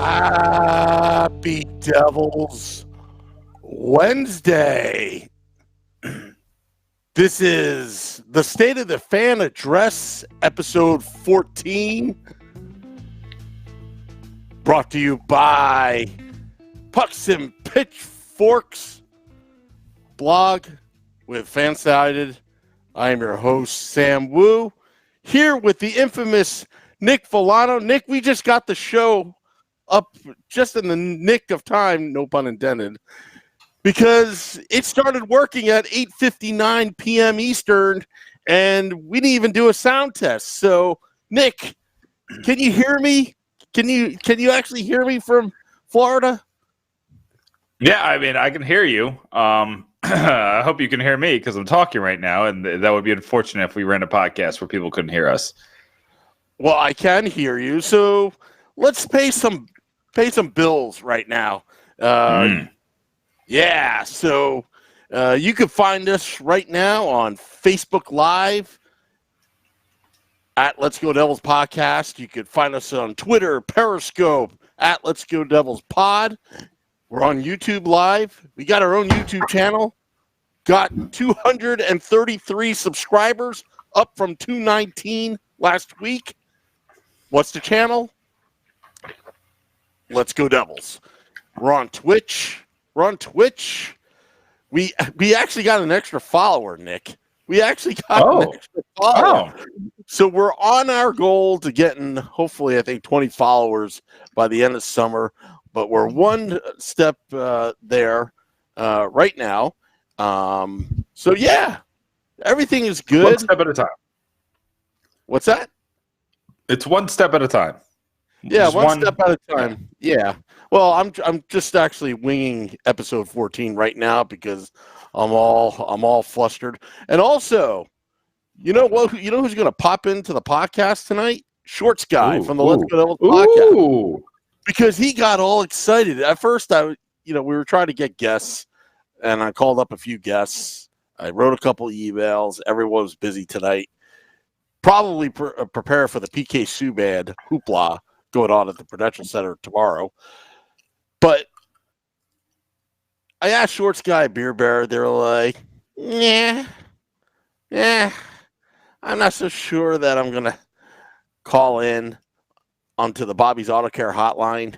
Happy Devils Wednesday. This is the State of the Fan Address, episode 14, brought to you by Pucks and Pitchforks blog with Fansided. I am your host, Sam Wu, here with the infamous Nick Villano. Nick, we just got the show up just in the nick of time, no pun intended, because it started working at 8:59 p.m. Eastern, and we didn't even do a sound test. So, Nick, can you hear me? Can you actually hear me from Florida? Yeah, I mean, I can hear you. I hope you can hear me because I'm talking right now, and that would be unfortunate if we ran a podcast where people couldn't hear us. Well, I can hear you, so let's pay some bills right now. Yeah, so you can find us right now on Facebook Live at Let's Go Devils Podcast. You could find us on Twitter, Periscope, at Let's Go Devils Pod. We're on YouTube Live. We got our own YouTube channel. Got 233 subscribers, up from 219 last week. What's the channel? Let's Go Devils. We're on Twitch. We actually got an extra follower, Nick. We actually got an extra follower. So we're on our goal to getting, hopefully, I think 20 followers by the end of summer. But we're one step there right now. So, yeah, everything is good. One step at a time. What's that? It's one step at a time. Yeah, Just one step at a time. Yeah. Well, I'm just actually winging episode 14 right now because I'm all flustered. And also, you know who's going to pop into the podcast tonight? Shorts guy from the Let's Go Devils podcast. Because he got all excited. At first, we were trying to get guests, and I called up a few guests. I wrote a couple emails. Everyone was busy tonight. Probably prepare for the PK Subban hoopla going on at the Prudential Center tomorrow. But I asked Shorts Guy Beer Bear. They're like, yeah, I'm not so sure that I'm going to call in onto the Bobby's Auto Care hotline,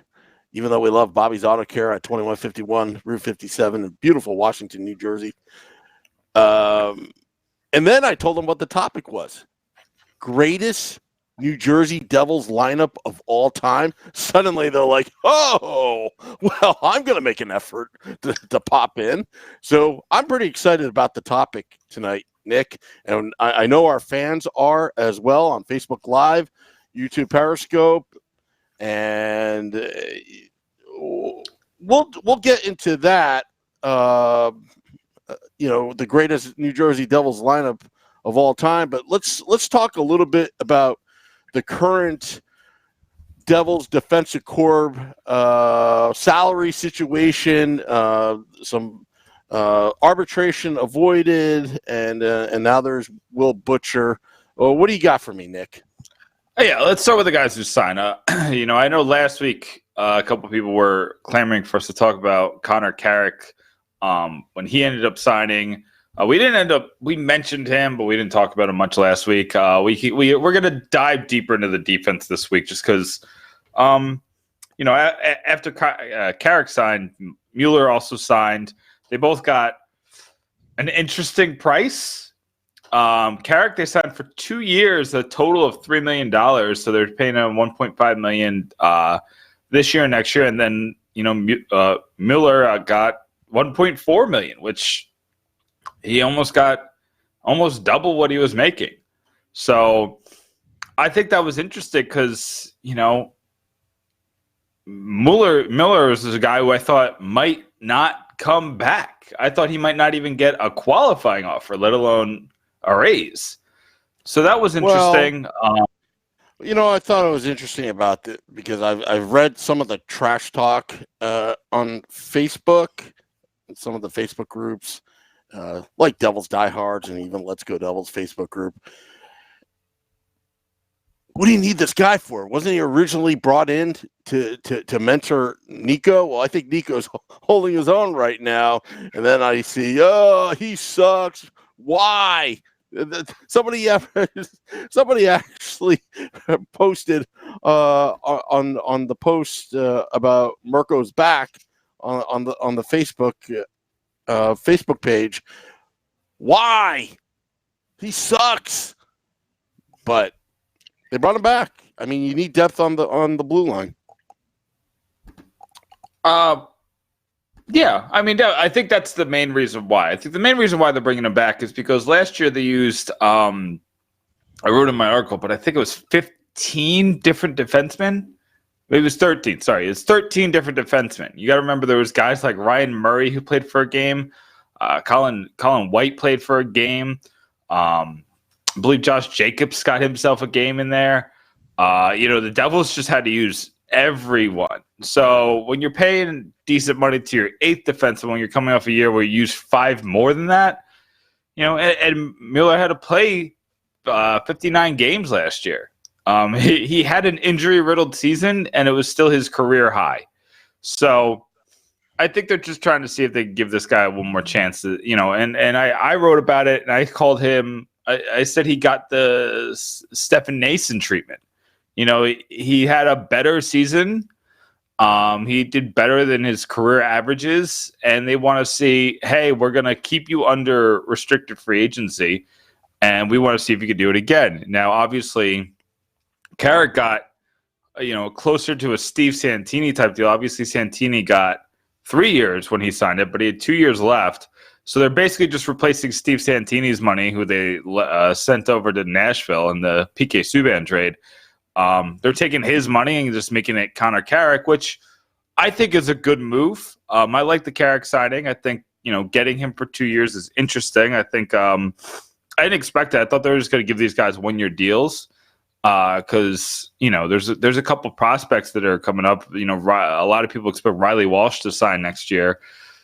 even though we love Bobby's Auto Care at 2151 Route 57 in beautiful Washington, New Jersey. And then I told them what the topic was. Greatest New Jersey Devils lineup of all time. Suddenly they're like, oh, well, I'm going to make an effort to pop in. So I'm pretty excited about the topic tonight, Nick. And I know our fans are as well on Facebook Live, YouTube Periscope, and we'll get into that. The greatest New Jersey Devils lineup of all time. But let's talk a little bit about the current Devils defensive corps salary situation, some arbitration avoided, and now there's Will Butcher. Well, what do you got for me, Nick? Yeah, let's start with the guys who signed. I know last week a couple of people were clamoring for us to talk about Connor Carrick when he ended up signing. We mentioned him, but we didn't talk about him much last week. We're going to dive deeper into the defense this week just because, after Carrick signed, Mueller also signed. They both got an interesting price. Carrick, they signed for 2 years, a total of $3 million. So they're paying him $1.5 million this year and next year. And then, Mueller got $1.4 million, which he almost double what he was making. So I think that was interesting because, Miller is a guy who I thought might not come back. I thought he might not even get a qualifying offer, let alone a raise. So that was interesting. I thought it was interesting about it because I've read some of the trash talk on Facebook and some of the Facebook groups. Like Devils Diehards and even Let's Go Devils Facebook group. what do you need this guy for? Wasn't he originally brought in to mentor Nico? Well, I think Nico's holding his own right now. And then I see, oh, he sucks. Why? Somebody actually posted on the post about Mirko's back on the Facebook page. Why? He sucks. But they brought him back. I mean, you need depth on the blue line. Yeah, I mean, I think that's the main reason why. I think the main reason why they're bringing him back is because last year they used, I wrote in my article, but I think it was 15 different defensemen. Maybe it was 13. Sorry, it's 13 different defensemen. You got to remember there was guys like Ryan Murray who played for a game. Colin White played for a game. I believe Josh Jacobs got himself a game in there. The Devils just had to use everyone. So when you're paying decent money to your eighth defenseman, when you're coming off a year where you use 5 more than that, and Mueller had to play 59 games last year. He had an injury-riddled season, and it was still his career high. So I think they're just trying to see if they can give this guy one more chance. And I wrote about it, and I called him. I said he got the Stefan Nason treatment. He had a better season. He did better than his career averages, and they want to see, hey, we're going to keep you under restricted free agency, and we want to see if you can do it again. Now, obviously, Carrick got, closer to a Steve Santini type deal. Obviously, Santini got 3 years when he signed it, but he had 2 years left. So they're basically just replacing Steve Santini's money, who they sent over to Nashville in the PK Subban trade. They're taking his money and just making it Connor Carrick, which I think is a good move. I like the Carrick signing. I think, getting him for 2 years is interesting. I think I didn't expect that. I thought they were just going to give these guys 1-year deals because, there's a couple prospects that are coming up. A lot of people expect Riley Walsh to sign next year.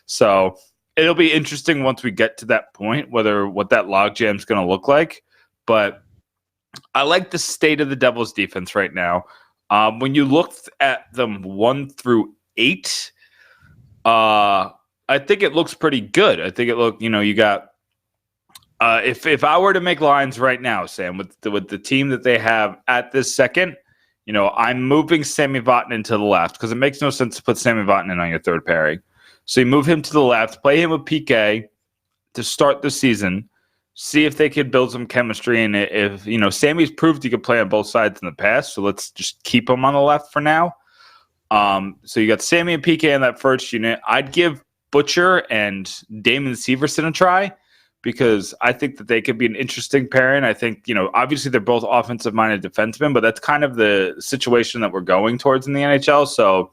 So it'll be interesting once we get to that point, what that logjam is going to look like. But I like the state of the Devils defense right now. When you look at them 1 through 8, I think it looks pretty good. I think you got if I were to make lines right now, Sam, with the team that they have at this second, I'm moving Sami Vatanen to the left because it makes no sense to put Sami Vatanen on your third pairing. So you move him to the left, play him with PK to start the season. See if they could build some chemistry. And if, Sammy's proved he could play on both sides in the past, so let's just keep him on the left for now. So you got Sammy and PK in that first unit. I'd give Butcher and Damon Severson a try because I think that they could be an interesting pairing. I think, obviously they're both offensive-minded defensemen, but that's kind of the situation that we're going towards in the NHL. So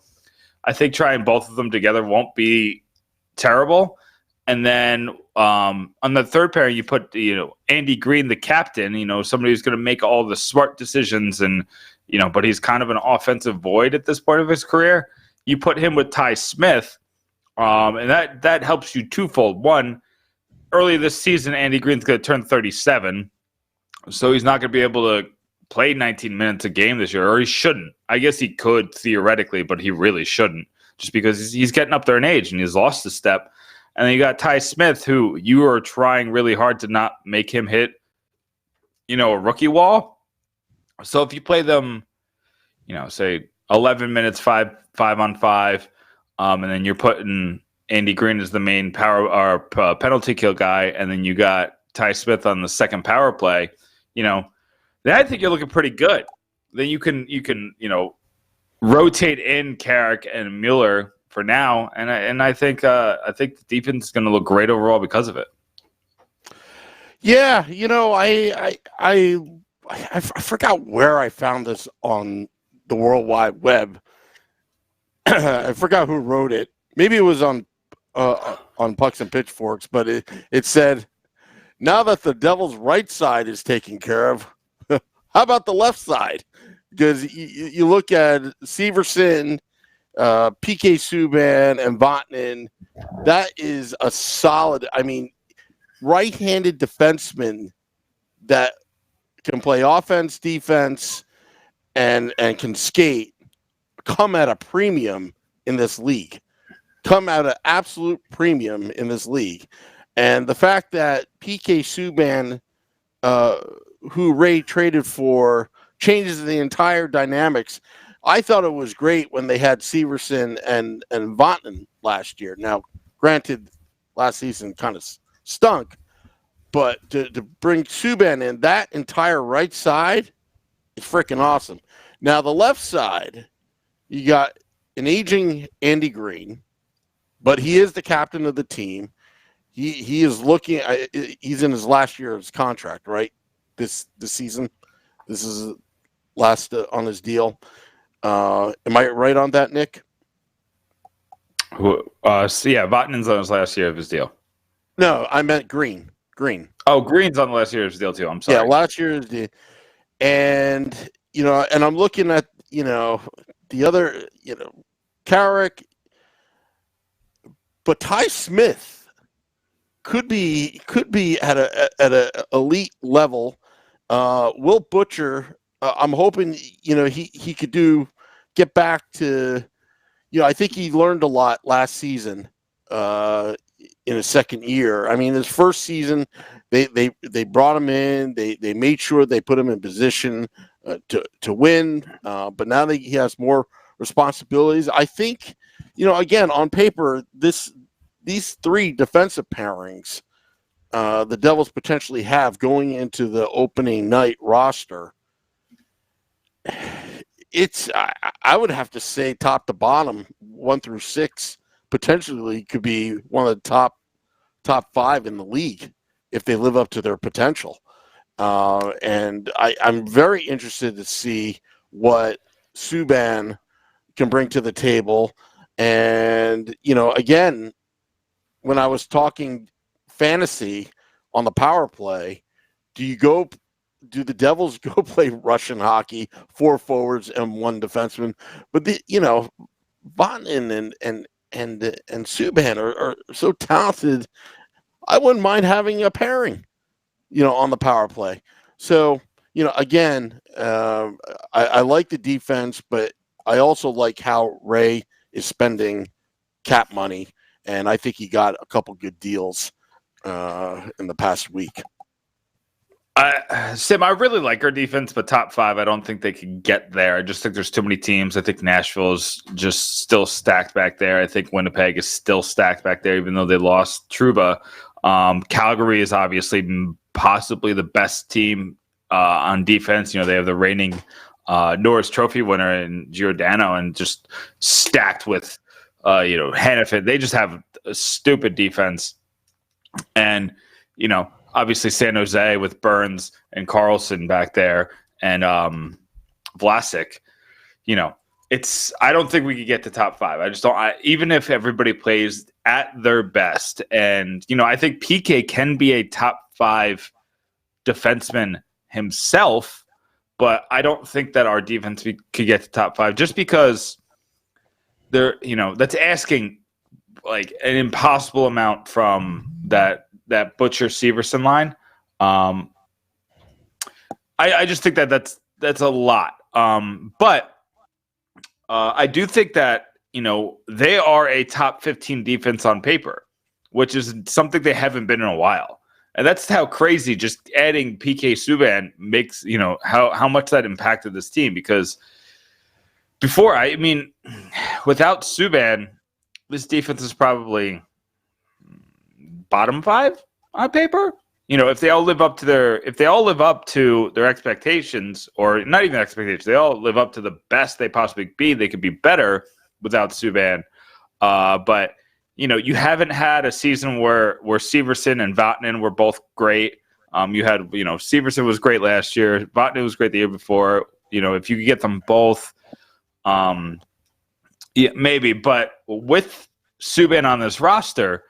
I think trying both of them together won't be terrible. And then on the third pair, you put, Andy Green, the captain, somebody who's going to make all the smart decisions and, but he's kind of an offensive void at this point of his career. You put him with Ty Smith, and that helps you twofold. One, early this season, Andy Green's going to turn 37, so he's not going to be able to play 19 minutes a game this year, or he shouldn't. I guess he could theoretically, but he really shouldn't, just because he's getting up there in age and he's lost a step. And then you got Ty Smith, who you are trying really hard to not make him hit, a rookie wall. So if you play them, say 11 minutes, 5-on-5, and then you're putting Andy Green as the main power or penalty kill guy, and then you got Ty Smith on the second power play, then I think you're looking pretty good. Then you can rotate in Carrick and Mueller for now, and I think the defense is going to look great overall because of it. Yeah, I forgot where I found this on the World Wide Web. I forgot who wrote it. Maybe it was on Pucks and Pitchforks, but it said, now that the Devils' right side is taken care of, how about the left side? Because you look at Severson, PK Subban, and Vatanen, that is a solid, right-handed defenseman that can play offense, defense, and can skate come at a premium in this league. Come at an absolute premium in this league. And the fact that PK Subban, who Ray traded for, changes the entire dynamics. I thought it was great when they had Severson and Vatanen last year. Now, granted, last season kind of stunk, but to bring Subban in, that entire right side is freaking awesome. Now, the left side, you got an aging Andy Green, but he is the captain of the team. He is looking. He's in his last year of his contract, right? This season. This is last on his deal. Am I right on that, Nick? So yeah, Vatanen's on his last year of his deal. No, I meant Green. Oh, Green's on the last year of his deal too. I'm sorry. Yeah, last year's deal. And and I'm looking at the other Carrick, but Ty Smith could be at a elite level. Will Butcher, I'm hoping he could get back to I think he learned a lot last season in his second year. I mean, his first season they brought him in, they made sure they put him in position to win, but now that he has more responsibilities, I think again on paper these three defensive pairings the Devils potentially have going into the opening night roster, it's I would have to say top to bottom 1 through 6 potentially could be one of the top 5 in the league if they live up to their potential. And I'm very interested to see what Subban can bring to the table. And again, when I was talking fantasy on the power play, do the Devils go play Russian hockey, 4 forwards and 1 defenseman? But Vatanen and Subban are so talented. I wouldn't mind having a pairing, on the power play. So, again, I like the defense, but I also like how Ray is spending cap money, and I think he got a couple good deals in the past week. Sim, I really like our defense, but top 5, I don't think they can get there. I just think there's too many teams. I think Nashville's just still stacked back there. I think Winnipeg is still stacked back there, even though they lost Trouba. Calgary is obviously possibly the best team on defense. They have the reigning Norris Trophy winner in Giordano, and just stacked with Hannafin. They just have a stupid defense. And obviously San Jose with Burns and Carlson back there, and Vlasic. I don't think we could get to top 5. I just don't. Even if everybody plays at their best, and I think PK can be a top 5 defenseman himself, but I don't think that our defense could get to top 5 just because they're that's asking like an impossible amount from that Butcher Severson line. I just think that's a lot. But I do think that they are a top 15 defense on paper, which is something they haven't been in a while. And that's how crazy just adding PK Subban makes, how much that impacted this team. Because before, without Subban, this defense is probably bottom 5 on paper. If they all live up to their expectations, or not even expectations, they all live up to the best they possibly be. They could be better without Subban. But you haven't had a season where Severson and Vatanen were both great. You had Severson was great last year. Vatanen was great the year before. If you could get them both, yeah, maybe. But with Subban on this roster,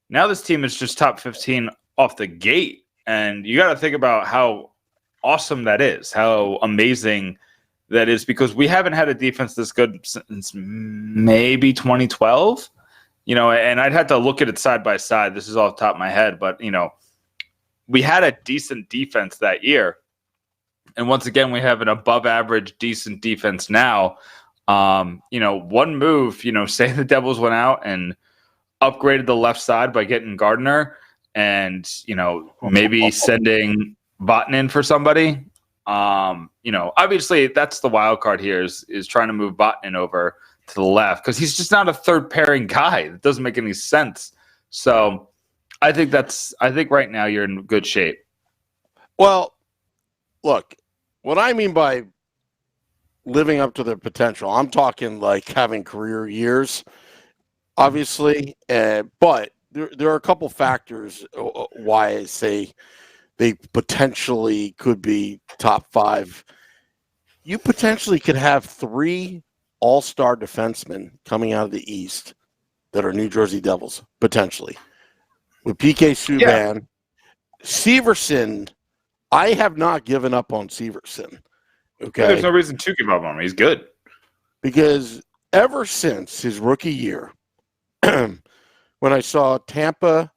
now this team is just top 15 off the gate. And you got to think about how awesome that is, how amazing that is, because we haven't had a defense this good since maybe 2012. And I'd have to look at it side by side. This is off the top of my head. But, we had a decent defense that year. And once again, we have an above average, decent defense now. One move, say the Devils went out and upgraded the left side by getting Gardner and, maybe sending Vatanen for somebody. Obviously that's the wild card here is trying to move Vatanen over to the left because he's just not a third pairing guy. That doesn't make any sense. So I think right now you're in good shape. Well, look, what I mean by living up to their potential, I'm talking like having career years, obviously, but there are a couple factors why I say they potentially could be top 5. You potentially could have 3 all-star defensemen coming out of the East that are New Jersey Devils, potentially. With PK Subban, Severson, I have not given up on Severson. Okay. There's no reason to give up on him. He's good. Because ever since his rookie year, when I saw Tampa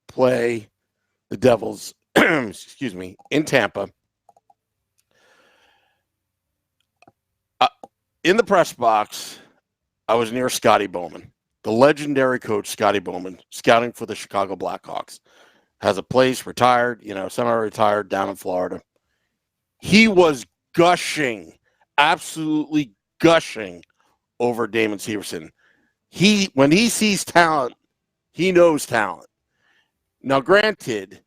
play the Devils, excuse me, in Tampa, in the press box, I was near Scotty Bowman, the legendary coach Scotty Bowman, scouting for the Chicago Blackhawks. Has a place, retired, semi-retired down in Florida. He was gushing, absolutely gushing over Damon Severson. When he sees talent, he knows talent. Now, granted,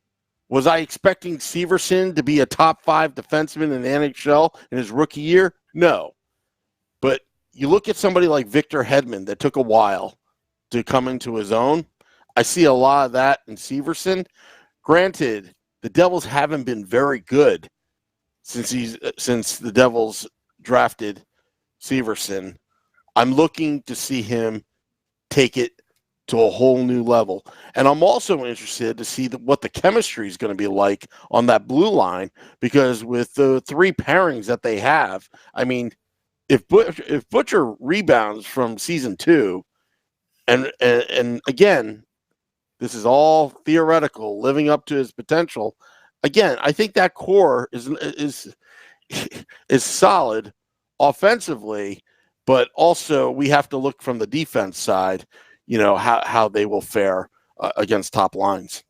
was I expecting Severson to be a top 5 defenseman in the NHL in his rookie year? No. But you look at somebody like Victor Hedman that took a while to come into his own. I see a lot of that in Severson. Granted, the Devils haven't been very good since the Devils drafted Severson. I'm looking to see him take it to a whole new level. And I'm also interested to see what the chemistry is going to be like on that blue line, because with the 3 pairings that they have, I mean, if Butcher rebounds from season 2, and again, this is all theoretical, living up to his potential. Again, I think that core is solid offensively, but also we have to look from the defense side, how they will fare against top lines.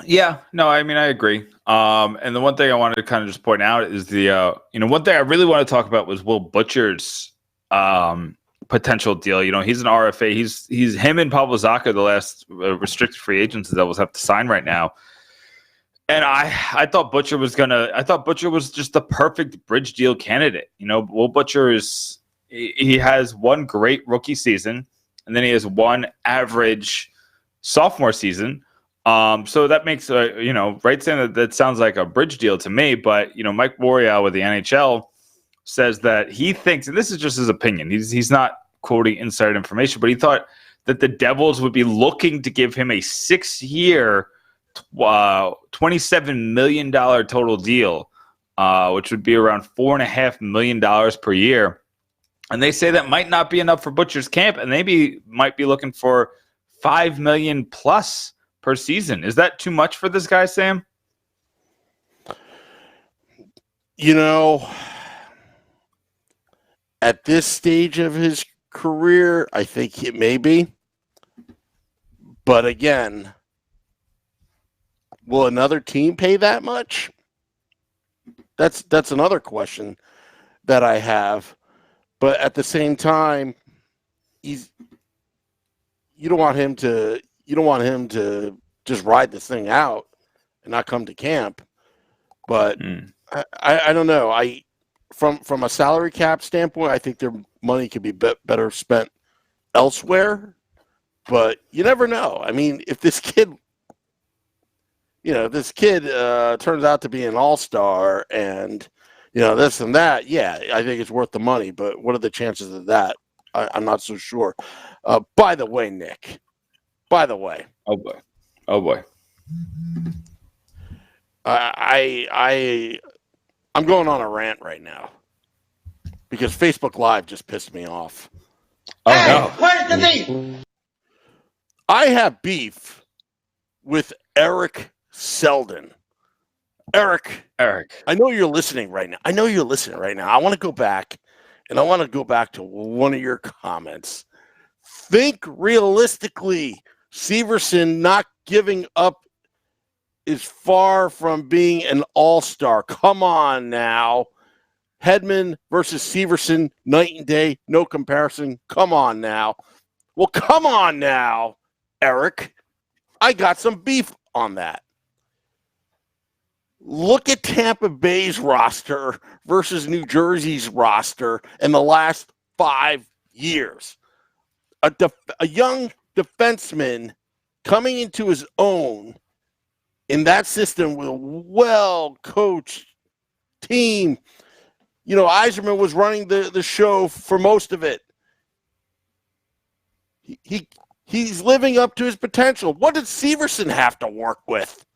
Yeah, no, I mean, I agree. And the one thing I wanted to kind of just point out is the, one thing I really want to talk about was Will Butcher's potential deal. He's an RFA. He's him and Pablo Zacha, the last restricted free agents the Devils have to sign right now. And I thought Butcher was just the perfect bridge deal candidate. Will Butcher he has one great rookie season, and then he has one average sophomore season. So that makes right saying that sounds like a bridge deal to me. But Mike Warrior with the NHL says that he thinks, and this is just his opinion, he's not quoting inside information, but he thought that the Devils would be looking to give him a 6-year, $27 million total deal, which would be around $4.5 million per year. And they say that might not be enough for Butcher's camp, and maybe might be looking for $5 million plus per season. Is that too much for this guy, Sam? At this stage of his career, I think it may be. But again, will another team pay that much? That's another question that I have. But at the same time, you don't want him to just ride this thing out and not come to camp. But I don't know. From a salary cap standpoint, I think their money could be better spent elsewhere. But you never know. I mean, if this kid turns out to be an all-star and, this and that, yeah, I think it's worth the money. But what are the chances of that? I'm not so sure. By the way, Nick. Oh, boy. I'm going on a rant right now because Facebook Live just pissed me off. Oh, hey, no. Where's the beef? I have beef with Eric Selden Eric, Eric. I know you're listening right now. I want to go back, and I want to go back to one of your comments. Think realistically. Severson not giving up is far from being an all-star. Come on now. Hedman versus Severson, night and day, no comparison. Come on now. Well, come on now, Eric. I got some beef on that. Look at Tampa Bay's roster versus New Jersey's roster in the last 5 years. A young defenseman coming into his own in that system with a well-coached team. You know, Yzerman was running the show for most of it. He's living up to his potential. What did Severson have to work with?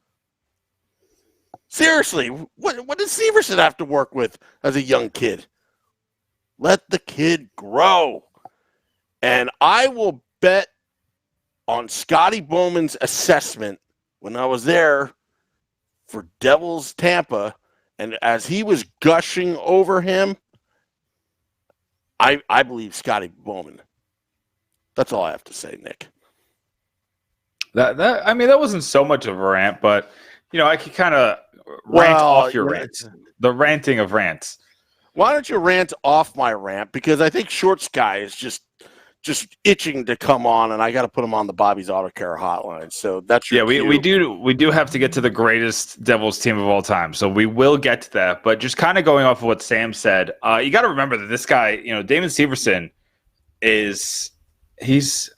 Seriously, what did Severson have to work with as a young kid? Let the kid grow. And I will bet on Scotty Bowman's assessment when I was there for Devils Tampa, and as he was gushing over him, I believe Scotty Bowman. That's all I have to say, Nick. That wasn't so much of a rant, but I could kind of rant off your rants. The ranting of rants. Why don't you rant off my rant? Because I think Shorts guy is just itching to come on, and I got to put him on the Bobby's Auto Care hotline. So that's your cue. we do have to get to the greatest Devils team of all time. So we will get to that. But just kind of going off of what Sam said, you got to remember that this guy, Damon Severson, he's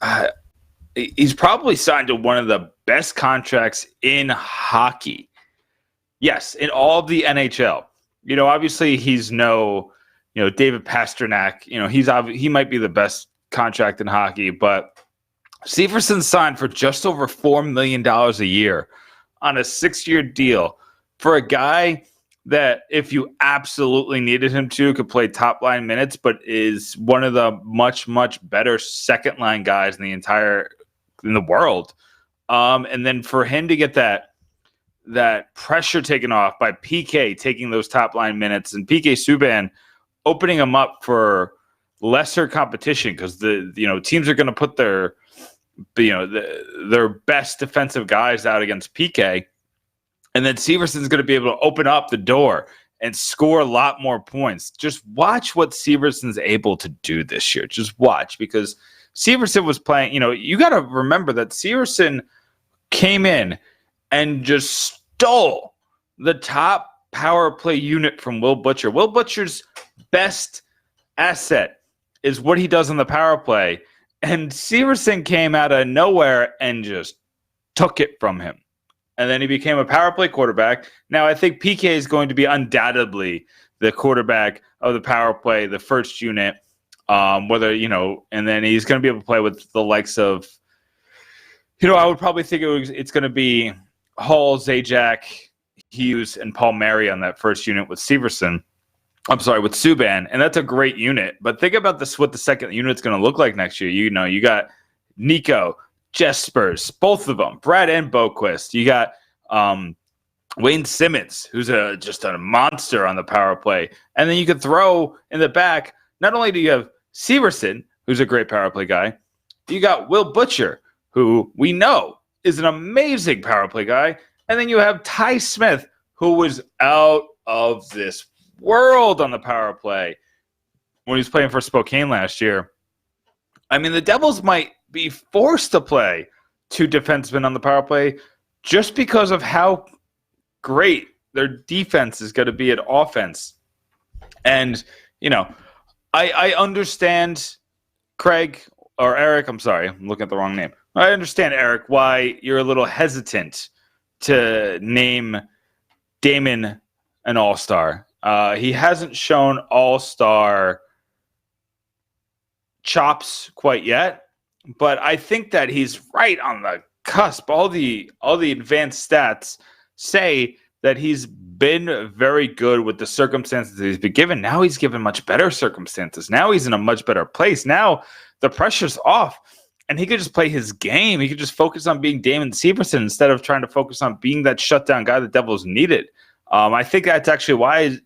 probably signed to one of the best contracts in hockey. Yes, in all of the NHL. Obviously he's no, David Pastrnak. He might be the best contract in hockey, but Severson signed for just over $4 million a year on a 6-year deal for a guy that, if you absolutely needed him to, could play top line minutes, but is one of the much, much better second line guys in the world. And then for him to get that pressure taken off by PK taking those top line minutes, and PK Subban opening him up for lesser competition, because the teams are going to put their best defensive guys out against PK, and then Severson's going to be able to open up the door and score a lot more points. Just watch what Severson's able to do this year. Just watch, because Severson was playing. You got to remember that Severson came in and just stole the top power play unit from Will Butcher. Will Butcher's best asset is what he does on the power play. And Severson came out of nowhere and just took it from him. And then he became a power play quarterback. Now, I think PK is going to be undoubtedly the quarterback of the power play, the first unit, and then he's going to be able to play with the likes of, I would probably think it's going to be Hall, Zajac, Hughes, and Paul Mary on that first unit with Severson. I'm sorry, with Subban, and that's a great unit. But think about what the second unit's going to look like next year. You got Nico, Jespers, both of them, Brad and Boquist. You got Wayne Simmons, who's just a monster on the power play. And then you could throw in the back, not only do you have Severson, who's a great power play guy, you got Will Butcher, who we know is an amazing power play guy. And then you have Ty Smith, who was out of this world on the power play when he was playing for Spokane last year. I mean, the Devils might be forced to play 2 defensemen on the power play just because of how great their defense is going to be at offense. And, I understand, Craig, or Eric, I'm sorry, I'm looking at the wrong name. I understand, Eric, why you're a little hesitant to name Damon an all-star. He hasn't shown all-star chops quite yet, but I think that he's right on the cusp. All the advanced stats say that he's been very good with the circumstances that he's been given. Now he's given much better circumstances. Now he's in a much better place. Now the pressure's off, and he could just play his game. He could just focus on being Damon Severson instead of trying to focus on being that shutdown guy the Devils needed. I think that's actually why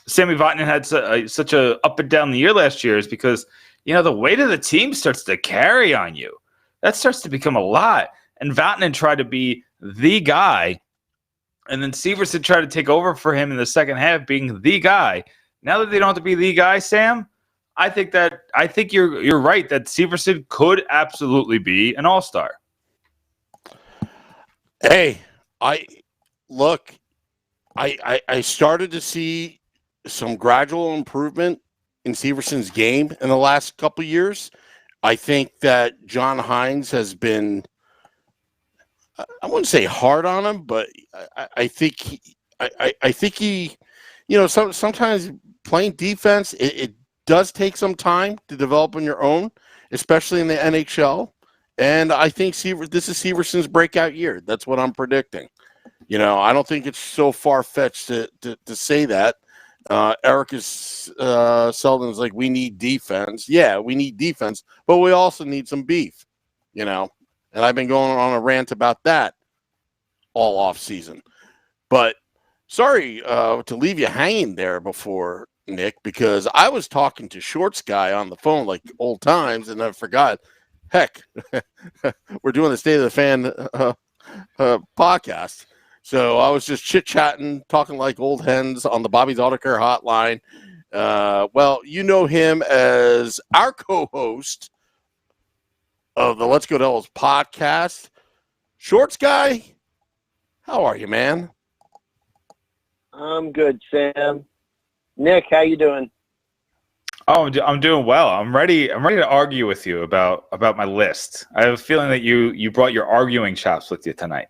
Sammy Vatanen had such a up and down the year last year, is because the weight of the team starts to carry on you. That starts to become a lot. And Vatanen tried to be the guy, and then Severson tried to take over for him in the second half, being the guy. Now that they don't have to be the guy, Sam, I think you're right that Severson could absolutely be an all-star. Hey, I started to see some gradual improvement in Severson's game in the last couple of years. I think that John Hines has been, I wouldn't say hard on him, but I think he, sometimes playing defense, it does take some time to develop on your own, especially in the NHL. And I think this is Severson's breakout year. That's what I'm predicting. I don't think it's so far-fetched to say that. Eric Selden's like, we need defense. Yeah, we need defense, but we also need some beef, And I've been going on a rant about that all off season. But sorry to leave you hanging there before, Nick, because I was talking to Shorts Guy on the phone like old times, and I forgot. Heck, we're doing the State of the Fan podcast. So I was just chit-chatting, talking like old hens on the Bobby's Auto Care hotline. Well, you know him as our co-host of the Let's Go Devils podcast. Shorts Guy, how are you, man? I'm good, Sam. Nick, how you doing? Oh, I'm doing well. I'm ready to argue with you about my list. I have a feeling that you brought your arguing chops with you tonight.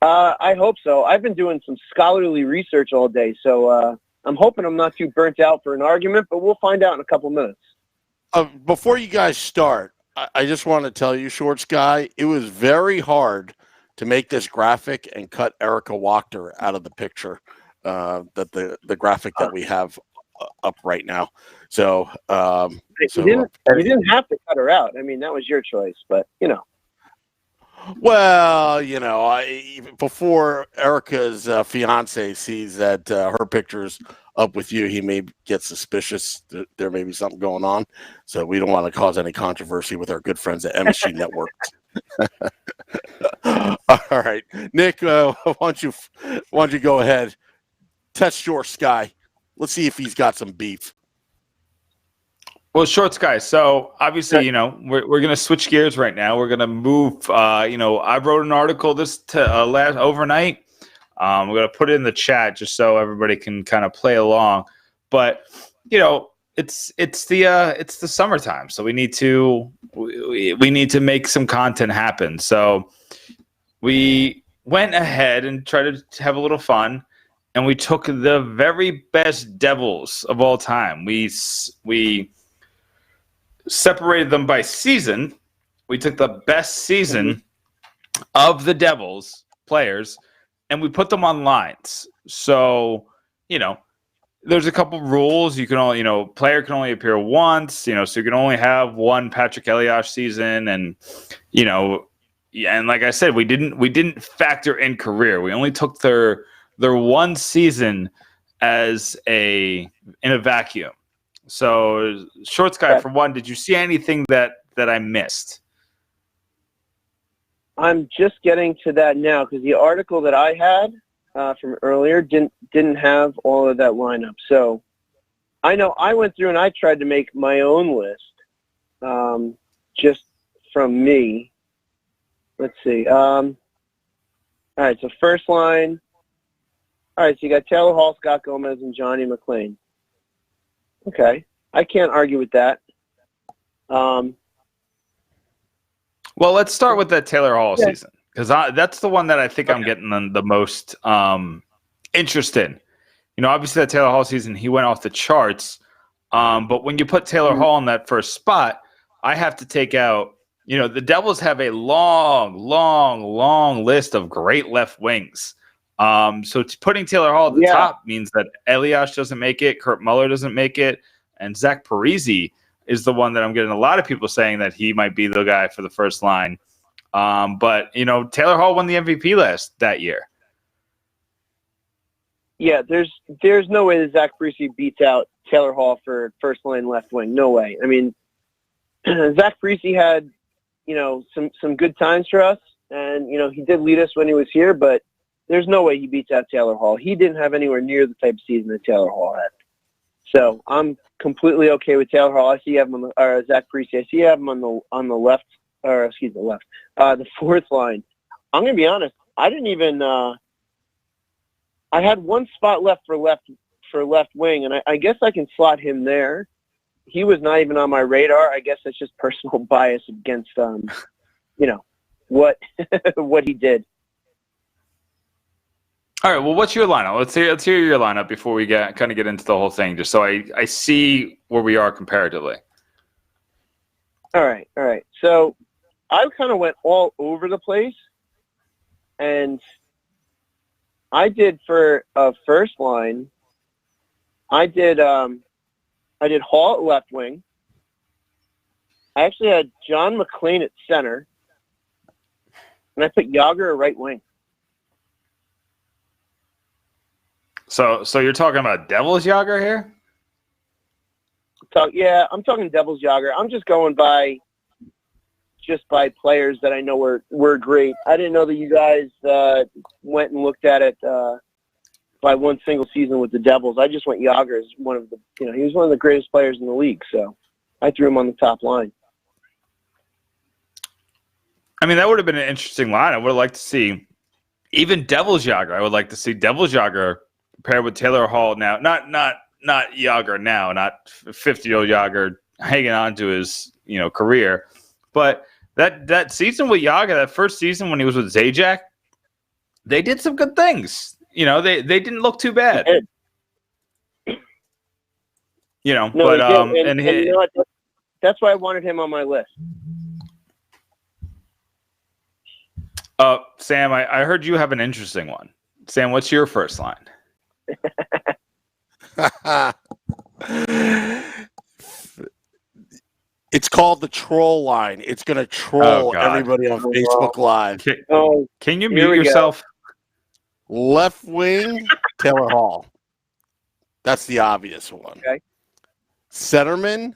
I hope so. I've been doing some scholarly research all day, so I'm hoping I'm not too burnt out for an argument, but we'll find out in a couple minutes. Before you guys start, I just want to tell you, Shorts Guy, it was very hard to make this graphic and cut Erica Wachter out of the picture, that the graphic that we have up right now. So, you didn't have to cut her out. I mean, that was your choice, but Well, before Erica's fiance sees that her picture's up with you, he may get suspicious that there may be something going on. So we don't want to cause any controversy with our good friends at MSG Network. All right, Nick, why don't you go ahead, test your Sky. Let's see if he's got some beef. Well, Shorts Guy. So obviously, we're going to switch gears right now. We're going to move. I wrote an article last overnight. We're going to put it in the chat just so everybody can kind of play along. But it's the summertime, so we need to make some content happen. So we went ahead and tried to have a little fun, and we took the very best Devils of all time. We separated them by season. We took the best season of the Devils players, and we put them on lines. So, there's a couple rules. You can only, player can only appear once, so you can only have one Patrick Elias season, and and like I said, we didn't factor in career. We only took their one season in a vacuum. So, Shorts Guy, for one, did you see anything that I missed? I'm just getting to that now because the article that I had from earlier didn't have all of that lineup. So I know I went through and I tried to make my own list just from me. Let's see. All right, so first line. All right, so you got Taylor Hall, Scott Gomez, and Johnny McLean. Okay, I can't argue with that. Well, let's start with that Taylor Hall season because that's the one that I think I'm getting the most interest in. Obviously that Taylor Hall season, he went off the charts. But when you put Taylor Hall in that first spot, I have to take out, the Devils have a long, long, long list of great left wings. So putting Taylor Hall at the top means that Elias doesn't make it, Kurt Muller doesn't make it, and Zach Parise is the one that I'm getting a lot of people saying that he might be the guy for the first line. But Taylor Hall won the MVP list that year. Yeah, there's no way that Zach Parise beats out Taylor Hall for first line left wing. No way. I mean, Zach Parise had, some good times for us, and he did lead us when he was here, but there's no way he beats out Taylor Hall. He didn't have anywhere near the type of season that Taylor Hall had. So I'm completely okay with Taylor Hall. I see you have him or Zach Parise. I see you have him on the left, the fourth line. I'm gonna be honest. I didn't even. I had one spot left for left wing, and I guess I can slot him there. He was not even on my radar. I guess that's just personal bias against, what what he did. All right. Well, what's your lineup? Let's hear your lineup before we get into the whole thing, just so I see where we are comparatively. All right. So I kind of went all over the place, and I did for a first line. I did Hall at left wing. I actually had John McClain at center, and I put Yager at right wing. So you're talking about Devil's Yager here? I'm talking Devil's Yager. I'm just going by players that I know were great. I didn't know that you guys went and looked at it by one single season with the Devils. I just went Yager as one of the, he was one of the greatest players in the league, so I threw him on the top line. I mean, that would have been an interesting line. I would have liked to see even Devil's Yager. I would like to see Devil's Yager paired with Taylor Hall now. Not Yager now, not 50-year-old Yager hanging on to his, career. But that season with Yager, that first season when he was with Zajac, they did some good things. They didn't look too bad. That's why I wanted him on my list. Sam, I heard you have an interesting one. Sam, what's your first line? It's called the troll line. It's going to troll everybody on Facebook Live. Can you mute yourself? Left wing, Taylor Hall. That's the obvious one. Okay. Centerman,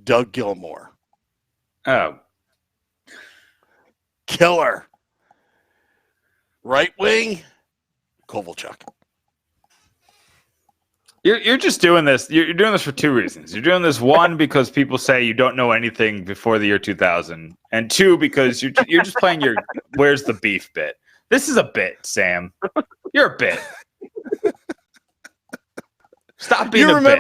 Doug Gilmour. Oh. Killer. Right wing, Kovalchuk. You're just doing this. You're doing this for two reasons. You're doing this, one, because people say you don't know anything before the year 2000, and two, because you're just playing your "where's the beef" bit. This is a bit, Sam. You're a bit. Stop being a bit.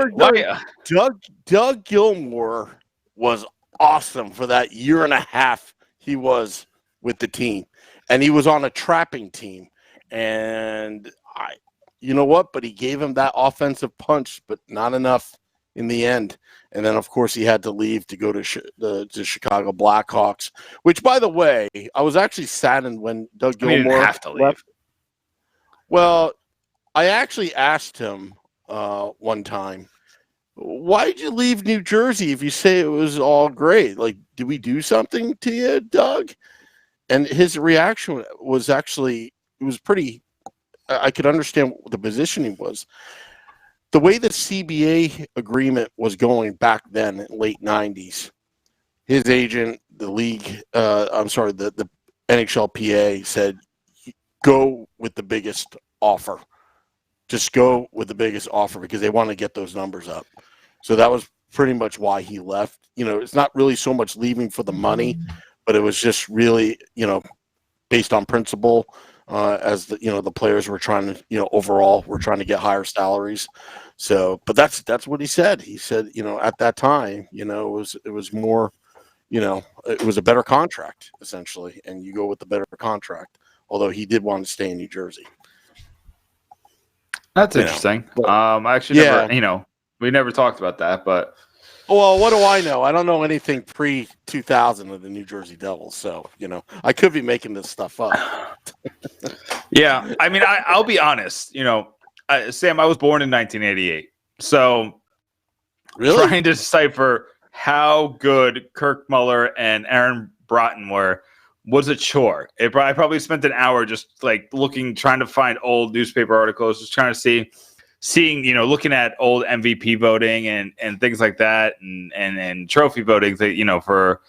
Doug Gilmour was awesome for that year and a half he was with the team, and he was on a trapping team, and you know what? But he gave him that offensive punch, but not enough in the end. And then, of course, he had to leave to go to the Chicago Blackhawks, which, by the way, I was actually saddened when Doug Gilmour didn't have to leave. left. Well, I actually asked him one time, why did you leave New Jersey if you say it was all great? Like, did we do something to you, Doug? And his reaction was actually, it was pretty, I could understand what the positioning was. The way the CBA agreement was going back then in late 90s, his agent, the league, the NHLPA said, go with the biggest offer. Just go with the biggest offer because they want to get those numbers up. So that was pretty much why he left. It's not really so much leaving for the money, but it was just really, based on principle. As the players were trying to, overall, were trying to get higher salaries. So, but that's what he said. He said, at that time, it was more, it was a better contract essentially, and you go with the better contract. Although he did want to stay in New Jersey. That's interesting. I actually never, we never talked about that, but. Well, what do I know? I don't know anything pre-2000 of the New Jersey Devils, so I could be making this stuff up. Yeah, I mean, I'll be honest. Sam, I was born in 1988, so trying to decipher how good Kirk Muller and Aaron Broughton were was a chore. I probably spent an hour just like trying to find old newspaper articles, just trying to seeing, looking at old MVP voting and things like that, and trophy voting that, for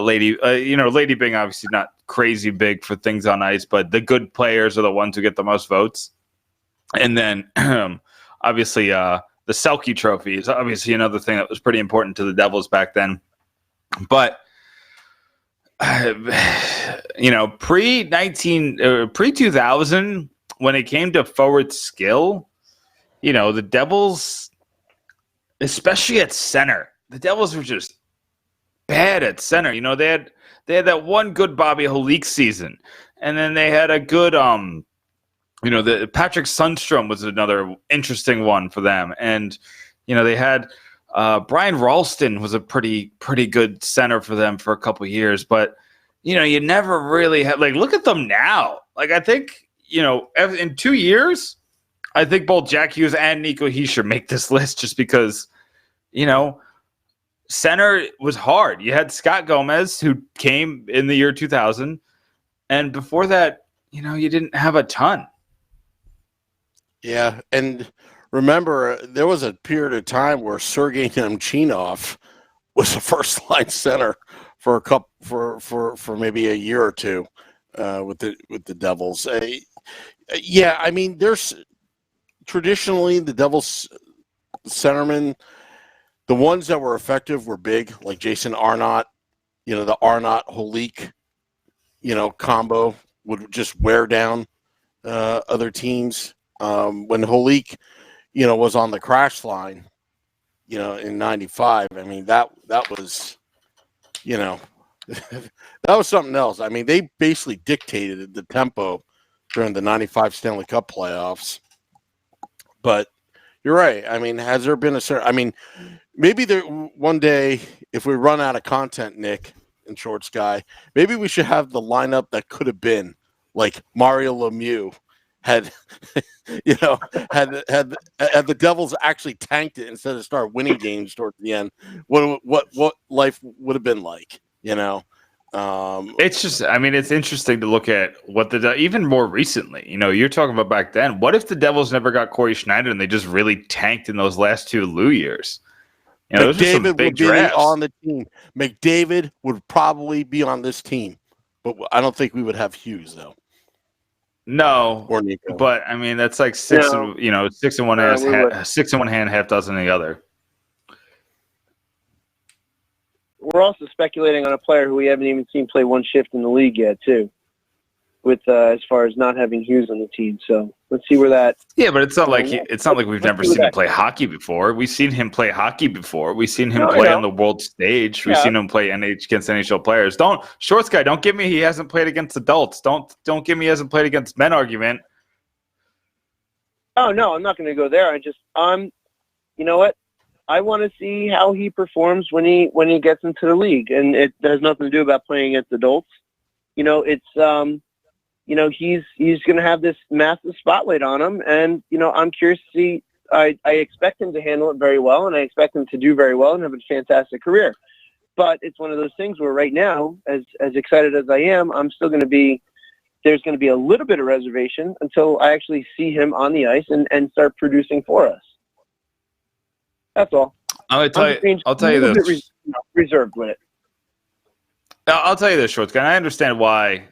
Lady Bing, obviously not crazy big for things on ice, but the good players are the ones who get the most votes. And then obviously the Selke trophy is obviously another thing that was pretty important to the Devils back then. But pre-2000, when it came to forward skill, the Devils, especially at center, the Devils were just bad at center. They had that one good Bobby Holik season, and then they had a good the Patrick Sundstrom was another interesting one for them, and they had Brian Ralston was a pretty good center for them for a couple of years, but you never really had, look at them now. I think in 2 years, I think both Jack Hughes and Nico Hischier make this list just because center was hard. You had Scott Gomez, who came in the year 2000, and before that, you didn't have a ton. Yeah, and remember, there was a period of time where Sergei Nemchinov was a first-line center for maybe a year or two with the Devils. Yeah, I mean, there's traditionally the Devils centermen, the ones that were effective were big, like Jason Arnott. The Arnott Holik, combo would just wear down other teams. When Holik, was on the crash line, in '95. I mean, that was, that was something else. I mean, they basically dictated the tempo during the '95 Stanley Cup playoffs. But you're right. I mean, has there been maybe there one day, if we run out of content, Nick and Short Sky, maybe we should have the lineup that could have been, like Mario Lemieux had the Devils actually tanked it instead of start winning games towards the end. What life would have been like, It's just, it's interesting to look at what even more recently, you're talking about back then. What if the Devils never got Corey Schneider and they just really tanked in those last 2 Lou years? Those are some big drafts. On the team. McDavid would probably be on this team, but I don't think we would have Hughes though. No, but that's like six in one hand, 6 in one hand, half dozen in the other. We're also speculating on a player who we haven't even seen play one shift in the league yet, too, with as far as not having Hughes on the team. So let's see where that. Yeah, but it's not like we've never seen him play hockey before. We've seen him play hockey before. We've seen him play on the world stage. We've seen him play against NHL players. Short Guy, don't give me he hasn't played against adults. Don't give me he hasn't played against men argument. Oh no, I'm not going to go there. You know what? I want to see how he performs when he gets into the league, and it has nothing to do about playing against adults. It's he's going to have this massive spotlight on him, and I'm curious to see. I expect him to handle it very well, and I expect him to do very well and have a fantastic career. But it's one of those things where right now, as excited as I am, I'm still going to be. There's going to be a little bit of reservation until I actually see him on the ice and start producing for us. That's all. I'll tell you this. Reserved with it. I'll tell you this, Shorts guy. I understand why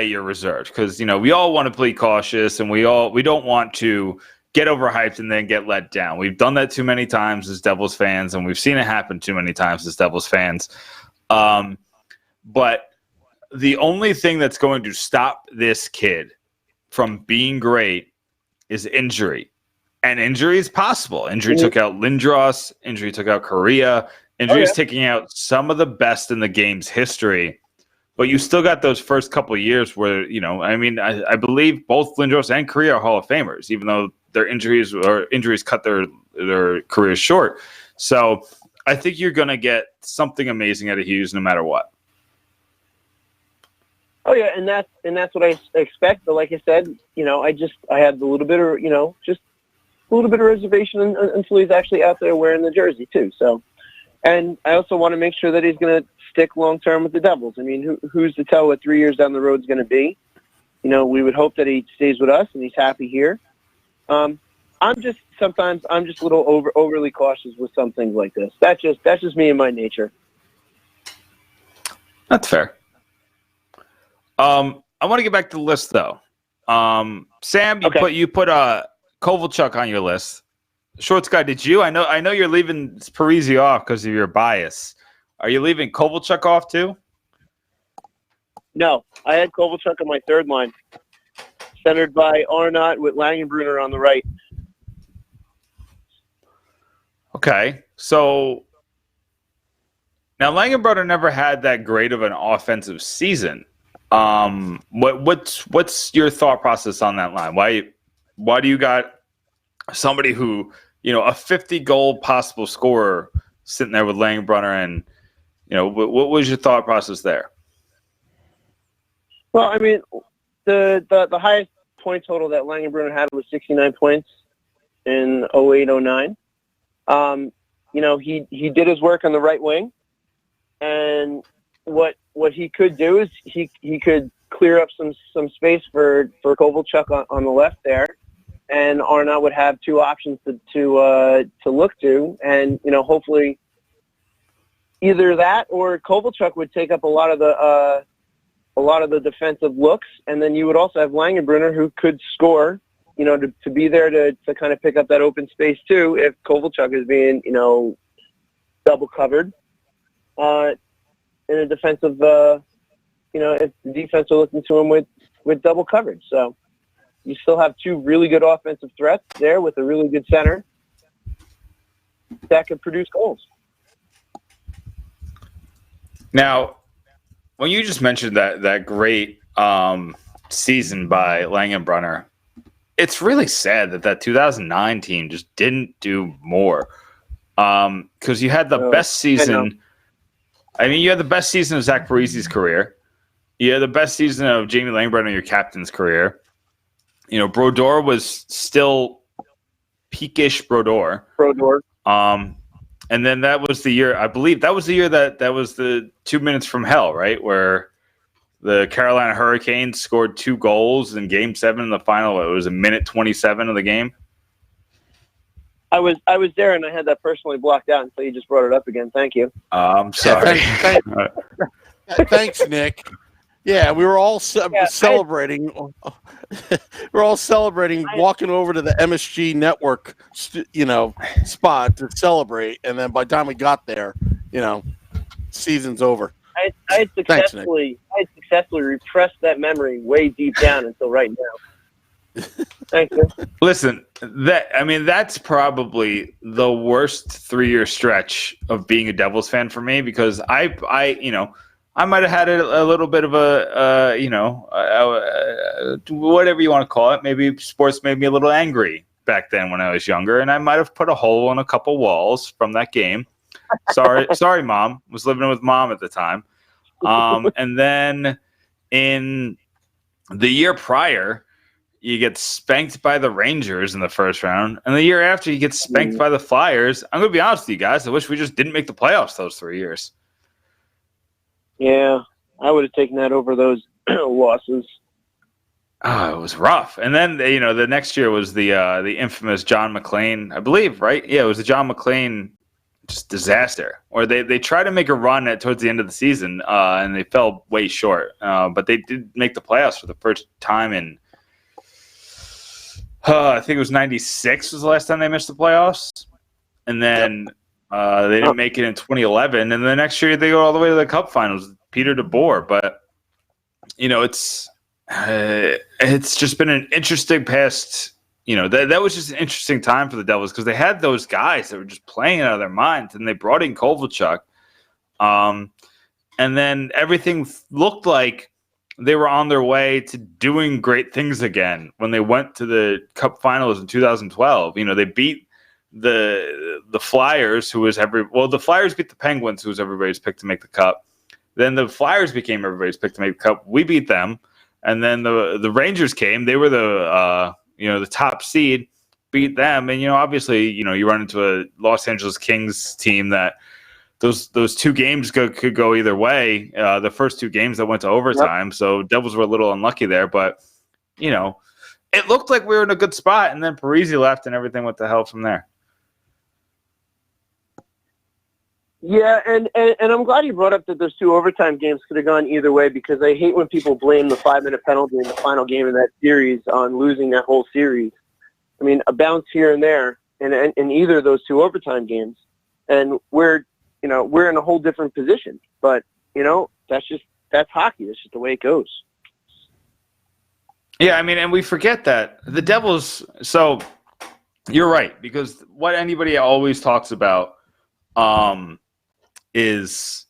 you're reserved, because we all want to play cautious, and we don't want to get overhyped and then get let down. We've done that too many times as Devils fans, and we've seen it happen too many times as Devils fans. But the only thing that's going to stop this kid from being great is injury. And injury is possible. Injury took out Lindros. Injury took out Correa. Injury is taking out some of the best in the game's history. But you still got those first couple of years where, I believe both Lindros and Correa are Hall of Famers, even though their injuries cut their careers short. So I think you're going to get something amazing out of Hughes no matter what. Oh yeah, and that's what I expect. But like I said, I had a little bit of, just a little bit of reservation until he's actually out there wearing the jersey too. So, And I also want to make sure that he's going to stick long term with the Devils. I mean, who's to tell what 3 years down the road is going to be? You know, we would hope that he stays with us and he's happy here. Sometimes I'm just a little overly cautious with some things like this. That's just me and my nature. That's fair. I want to get back to the list though. Sam, you put Kovalchuk on your list. Shorts guy, did you? I know you're leaving Parise off because of your bias. Are you leaving Kovalchuk off too? No, I had Kovalchuk on my third line, centered by Arnott with Langenbrunner on the right. Okay, so now Langenbrunner never had that great of an offensive season. What's your thought process on that line? Why do you got somebody who, you know, a 50-goal possible scorer sitting there with Langenbrunner, and you know, what was your thought process there? Well, I mean, the highest point total that Langenbrunner had was 69 points in 08-09. You know, he did his work on the right wing, and what he could do is he could clear up some space for Kovalchuk on the left there, and Arnott would have two options to look to, and you know, hopefully either that or Kovalchuk would take up a lot of the defensive looks, and then you would also have Langenbrunner who could score, you know, to be there to kind of pick up that open space too if Kovalchuk is being, you know, double covered in a defensive, you know, if the defense are looking to him with double coverage. So you still have two really good offensive threats there with a really good center that could produce goals. Now, when you just mentioned that great season by Langenbrunner, it's really sad that 2009 team just didn't do more. Because you had the best season. I mean, you had the best season of Zach Parise's career. You had the best season of Jamie Langenbrunner, your captain's career. You know, Brodeur was still peakish Brodeur. And then that was the year, I believe, that was the year that was the 2 minutes from hell, right? Where the Carolina Hurricanes scored 2 goals in Game 7 in the final. It was a minute 27 of the game. I was there, and I had that personally blocked out until you just brought it up again. Thank you. I'm sorry. Thanks, Nick. Yeah, we were all celebrating. We're all celebrating, walking over to the MSG Network, spot to celebrate, and then by the time we got there, you know, season's over. I had successfully repressed that memory way deep down until right now. Thank you. Listen, that's probably the worst 3-year stretch of being a Devils fan for me, because I might have had a little bit of whatever you want to call it. Maybe sports made me a little angry back then when I was younger, and I might have put a hole in a couple walls from that game. Sorry, Mom. Was living with Mom at the time. And then in the year prior, you get spanked by the Rangers in the first round, and the year after, you get spanked by the Flyers. I'm going to be honest with you guys. I wish we just didn't make the playoffs those 3 years. Yeah, I would have taken that over those losses. Oh, it was rough. And then, you know, the next year was the infamous John McClain, I believe, right? Yeah, it was the John McClain just disaster. Or they tried to make a run towards the end of the season, and they fell way short. But they did make the playoffs for the first time in, I think it was 96 was the last time they missed the playoffs. And then they didn't make it in 2011. And the next year they go all the way to the Cup Finals with Peter DeBoer. But, you know, it's just been an interesting past, you know, that was just an interesting time for the Devils, because they had those guys that were just playing out of their minds, and they brought in Kovalchuk. And then everything looked like they were on their way to doing great things again when they went to the Cup Finals in 2012. You know, they beat the Flyers, the Flyers beat the Penguins, who was everybody's pick to make the Cup. Then the Flyers became everybody's pick to make the Cup. We beat them. And then the Rangers came. They were the top seed, beat them. And, you know, obviously, you know, you run into a Los Angeles Kings team that those two games could go either way. The first two games that went to overtime, so Devils were a little unlucky there. But it looked like we were in a good spot, and then Parisi left, and everything went to hell from there. Yeah, and I'm glad you brought up that those two overtime games could have gone either way, because I hate when people blame the 5-minute penalty in the final game of that series on losing that whole series. I mean, a bounce here and there in either of those two overtime games, and we're in a whole different position. But that's hockey. That's just the way it goes. Yeah, I mean, and we forget that the Devils. So you're right, because what anybody always talks about is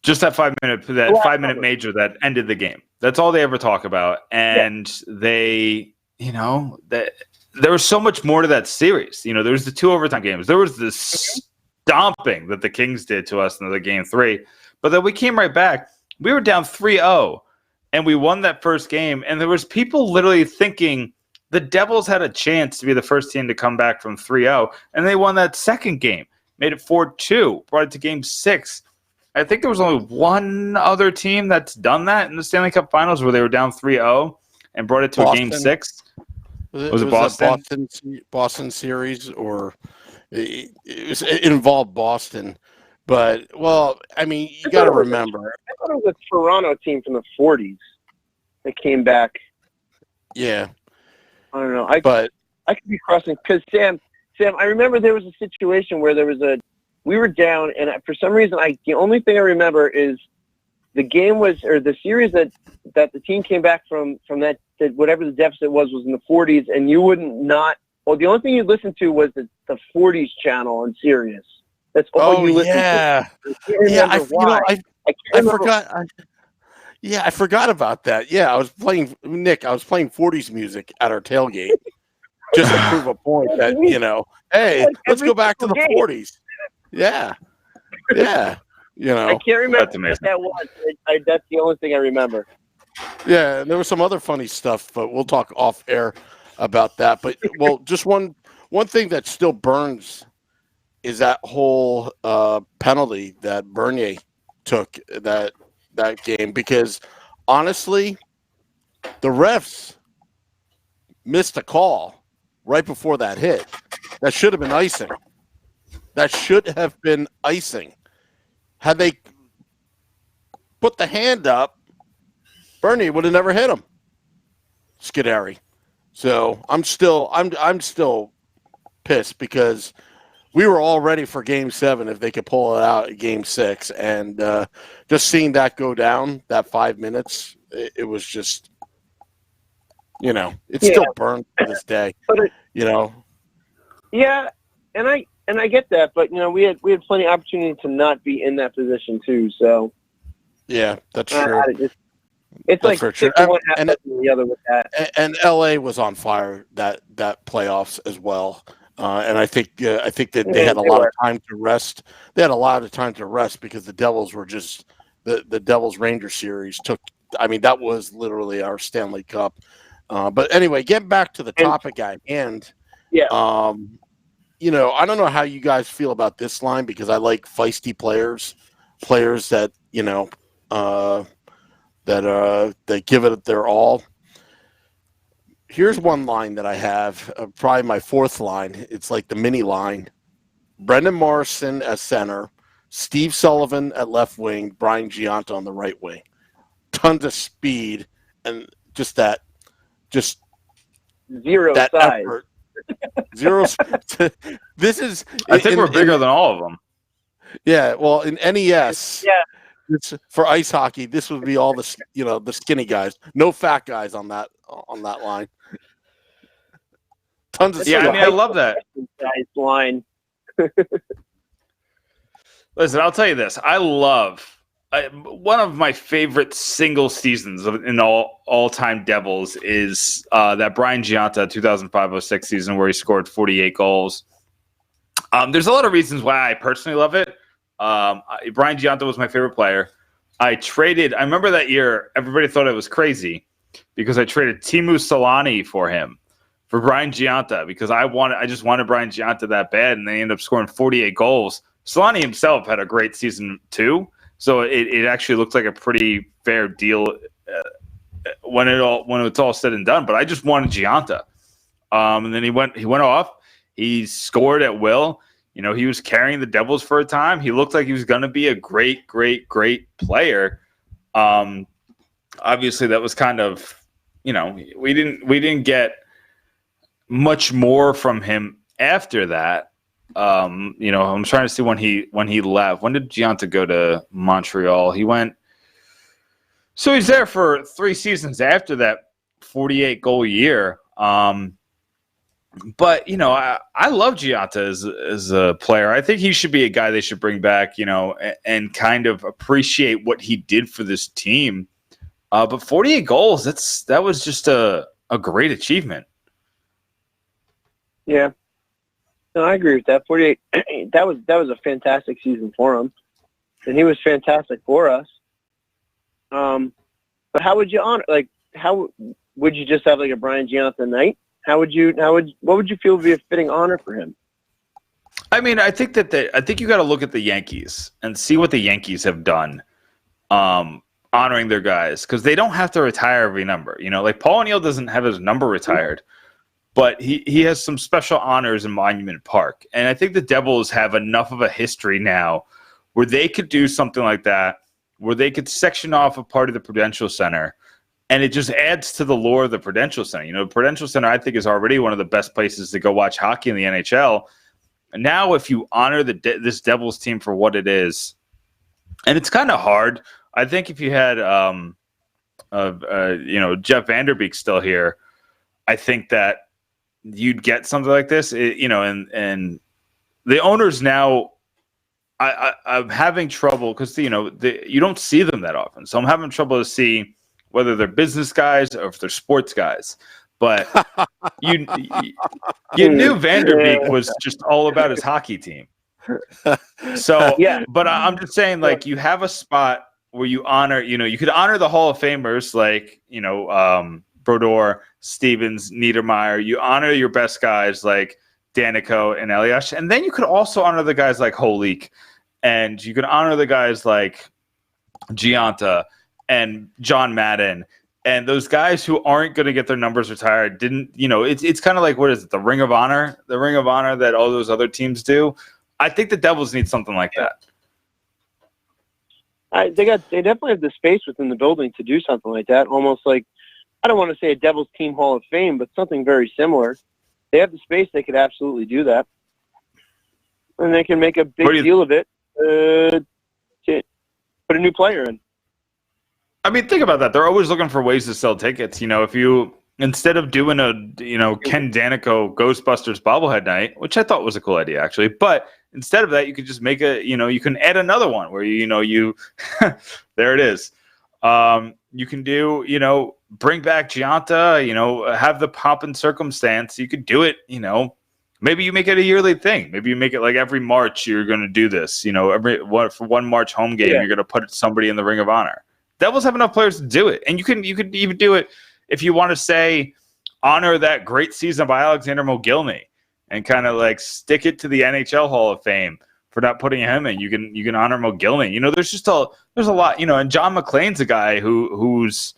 just that 5-minute major that ended the game. That's all they ever talk about, and they, that there was so much more to that series. There was the two overtime games. There was this stomping that the Kings did to us in the game 3, but then we came right back. We were down 3-0, and we won that first game. And there was people literally thinking the Devils had a chance to be the first team to come back from 3-0, and they won that second game. Made it 4-2, brought it to game 6. I think there was only one other team that's done that in the Stanley Cup Finals where they were down 3-0 and brought it to a game 6. Was it Boston? Boston series, or it involved Boston. But, well, I mean, you got to remember. I thought it was a Toronto team from the 40s that came back. Yeah. I don't know. I could be crossing, because Sam, I remember there was a situation where we were down, and for some reason, the only thing I remember is the game the series that the team came back from that whatever the deficit was in the 40s, and you the only thing you listened to was the 40s channel on Sirius. That's all you listened to. I forgot. I forgot about that. Yeah, I was playing 40s music at our tailgate. Just to prove a point that, hey, let's go back to the 40s. Yeah. I can't remember what that was. That's the only thing I remember. Yeah, and there was some other funny stuff, but we'll talk off air about that. But, well, just one thing that still burns is that whole penalty that Bernier took that game, because, honestly, the refs missed a call right before that hit. That should have been icing. Had they put the hand up, Bernie would have never hit him. Scuderi. So I'm still pissed, because we were all ready for Game 7 if they could pull it out at Game 6, and just seeing that go down, that 5 minutes, it was just. It's still burned to this day. Yeah, and I get that, but we had plenty of opportunity to not be in that position too. So yeah, that's true. It's like one and the other with that. And LA was on fire that playoffs as well. And I think that they had a lot of time to rest. They had a lot of time to rest because the Devils were just the Devils Rangers series took. I mean, that was literally our Stanley Cup. But anyway, getting back to the topic at hand. Yeah. I don't know how you guys feel about this line, because I like feisty players that that give it their all. Here's one line that I have, probably my fourth line. It's like the mini line. Brendan Morrison as center, Steve Sullivan at left wing, Brian Giunta on the right wing. Tons of speed and just zero that size. Effort. Zero. This is. I think we're bigger than all of them. Yeah. Well, in NES. Yeah. It's, for ice hockey, this would be all the the skinny guys, no fat guys on that line. Tons of I love that size line. Listen, I'll tell you this: I love one of my favorite single seasons in all-time Devils is that Brian Giunta 2005-06 season where he scored 48 goals. There's a lot of reasons why I personally love it. Brian Giunta was my favorite player. I remember that year, everybody thought it was crazy because I traded Teemu Selanne for him, for Brian Giunta, because I just wanted Brian Giunta that bad, and they ended up scoring 48 goals Solani himself had a great season too, so it actually looked like a pretty fair deal when it's all said and done. But I just wanted Gianta, and then he went off. He scored at will. He was carrying the Devils for a time. He looked like he was going to be a great, great, great player. Obviously, that was kind of, we didn't get much more from him after that. I'm trying to see when he left. When did Gianta go to Montreal? So he's there for 3 seasons after that 48 goal year. But I love Gianta as a player. I think he should be a guy they should bring back, and kind of appreciate what he did for this team. But 48 goals, that was just a great achievement. Yeah. No, I agree with that. 48. That was a fantastic season for him, and he was fantastic for us. But how would you honor? How would you just have a Brian Gianta night? What would you feel would be a fitting honor for him? I mean, I think you got to look at the Yankees and see what the Yankees have done, honoring their guys, because they don't have to retire every number. Paul O'Neill doesn't have his number retired. But he has some special honors in Monument Park. And I think the Devils have enough of a history now where they could do something like that, where they could section off a part of the Prudential Center, and it just adds to the lore of the Prudential Center. The Prudential Center, I think, is already one of the best places to go watch hockey in the NHL. And now if you honor this Devils team for what it is, and it's kind of hard. I think if you had Jeff Vanderbeek still here, I think that you'd get something like this, and the owners now, I'm having trouble because, you don't see them that often. So I'm having trouble to see whether they're business guys or if they're sports guys. But you knew Vanderbeek was just all about his hockey team. So, yeah. But I'm just saying, you have a spot where you honor, you could honor the Hall of Famers, Brodeur, Stevens, Niedermeyer. You honor your best guys like Danico and Elias, and then you could also honor the guys like Holik, and you could honor the guys like Gianta and John Madden, and those guys who aren't going to get their numbers retired. It's kind of like, what is it, the Ring of Honor that all those other teams do. I think the Devils need something like that. They definitely have the space within the building to do something like that, almost like, I don't want to say a Devils Team Hall of Fame, but something very similar. They have the space; they could absolutely do that, and they can make a big deal of it. To put a new player in. I mean, think about that. They're always looking for ways to sell tickets. If you, instead of doing a Ken Danico Ghostbusters bobblehead night, which I thought was a cool idea actually, but instead of that, you could just make you can add another one where you there it is. You can do, bring back Gianta, have the pomp and circumstance. You could do it, maybe you make it a yearly thing. Maybe you make it like every March you're going to do this, for one March home game, You're going to put somebody in the Ring of Honor. Devils have enough players to do it. And you could even do it if you want to say, honor that great season by Alexander Mogilny and kind of stick it to the NHL Hall of Fame for not putting him in. You can honor Mogilny. There's a lot, and John McClain's a guy who's,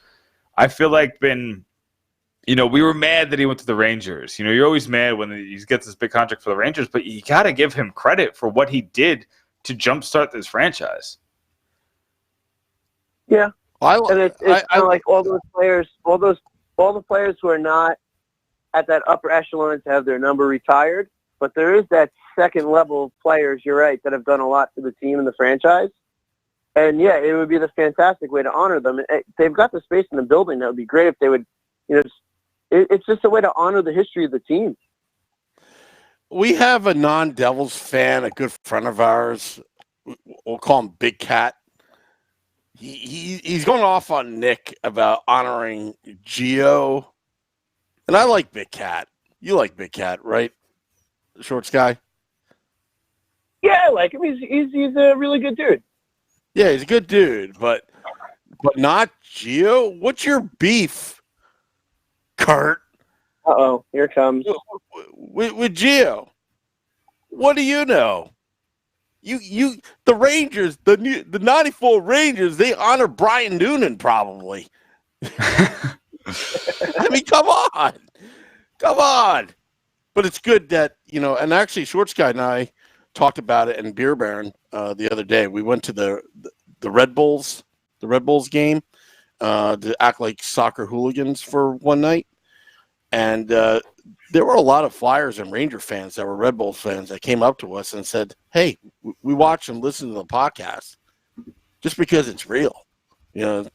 I feel like, been, we were mad that he went to the Rangers. You're always mad when he gets this big contract for the Rangers, but you got to give him credit for what he did to jumpstart this franchise. Yeah. And it's kind of like all those players, all the players who are not at that upper echelon to have their number retired, but there is that second level of players, you're right, that have done a lot for the team and the franchise. And yeah, it would be the fantastic way to honor them. They've got the space in the building. That would be great if they would, it's just a way to honor the history of the team. We have a non-Devils fan, a good friend of ours. We'll call him Big Cat. He's going off on Nick about honoring Gio. And I like Big Cat. You like Big Cat, right? Shorts guy? Yeah, I like him. He's a really good dude. Yeah, he's a good dude, but not Gio. What's your beef, Kurt? Uh-oh, here it comes. With Gio. What do you know? the Rangers, the '94 Rangers, they honor Brian Noonan probably. I mean, come on. But it's good that and actually, Shorts Guy and I talked about it in Beer Baron the other day. We went to the Red Bulls game to act like soccer hooligans for one night, and there were a lot of Flyers and Ranger fans that were Red Bulls fans that came up to us and said, "Hey, we watch and listen to the podcast just because it's real.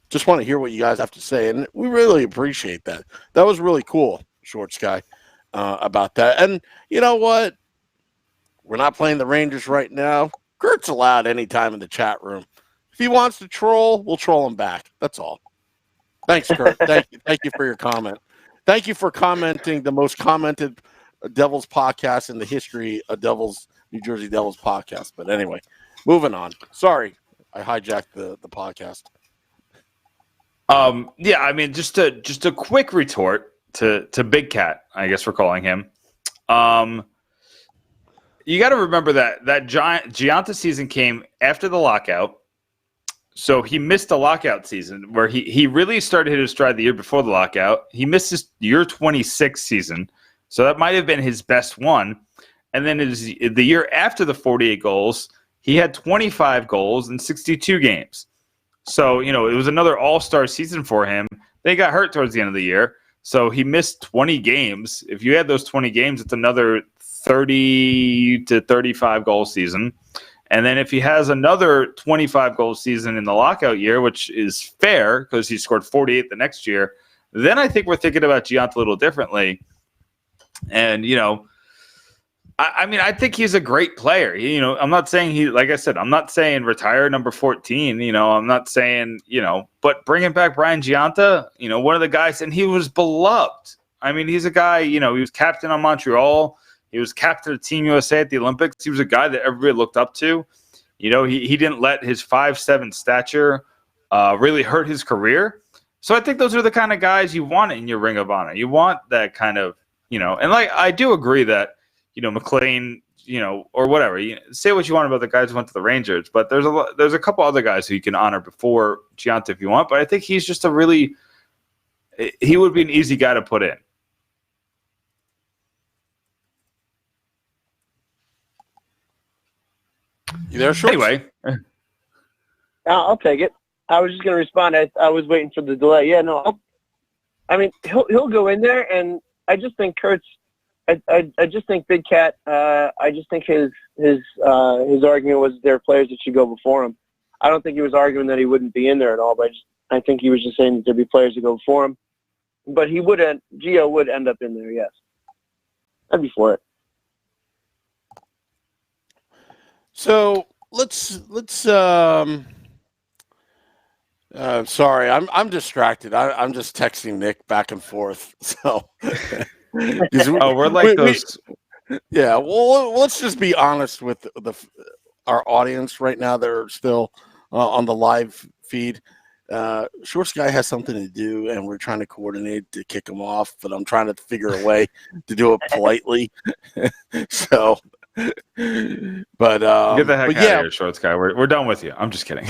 Just want to hear what you guys have to say," and we really appreciate that. That was really cool, Shorts Guy, about that. And you know what? We're not playing the Rangers right now. Kurt's allowed any time in the chat room. If he wants to troll, we'll troll him back. That's all. Thanks, Kurt. Thank you for your comment. Thank you for commenting the most commented Devils podcast in the history of New Jersey Devils podcast. But anyway, moving on. Sorry, I hijacked the podcast. Yeah, I mean, just a quick retort to Big Cat, I guess we're calling him. You got to remember that Gianta season came after the lockout. So he missed the lockout season where he really started his stride the year before the lockout. He missed his year 26 season. So that might have been his best one. And then the year after the 48 goals, he had 25 goals in 62 games. So, it was another all-star season for him. They got hurt towards the end of the year. So he missed 20 games. If you add those 20 games, it's another 30 to 35 goal season. And then if he has another 25 goal season in the lockout year, which is fair because he scored 48 the next year, then I think we're thinking about Gianta a little differently. And, I think he's a great player. I'm not saying like I said, I'm not saying retire number 14. I'm not saying, but bringing back Brian Gianta, one of the guys, and he was beloved. I mean, he's a guy, he was captain on Montreal. He was captain of Team USA at the Olympics. He was a guy that everybody looked up to. He didn't let his 5'7" stature really hurt his career. So I think those are the kind of guys you want in your Ring of Honor. You want that kind of, and like I do agree that, McLean, or whatever. Say what you want about the guys who went to the Rangers, but there's a couple other guys who you can honor before Gianta if you want. But I think he's just he would be an easy guy to put in. You there, Shorts? Anyway. I'll take it. I was just going to respond. I was waiting for the delay. Yeah, no. He'll go in there, and I just think Kurt's. I just think Big Cat. I just think his argument was there are players that should go before him. I don't think he was arguing that he wouldn't be in there at all. But I think he was just saying that there'd be players that go before him. But Gio would end up in there. Yes, I'd be for it. So let's sorry, I'm distracted. I'm just texting Nick back and forth. So we're like those. Yeah, well, let's just be honest with our audience right now. They're still on the live feed. Shorts Guy has something to do, and we're trying to coordinate to kick him off. But I'm trying to figure a way to do it politely. So. But get the heck out of here, Shorts Guy. We're done with you. I'm just kidding.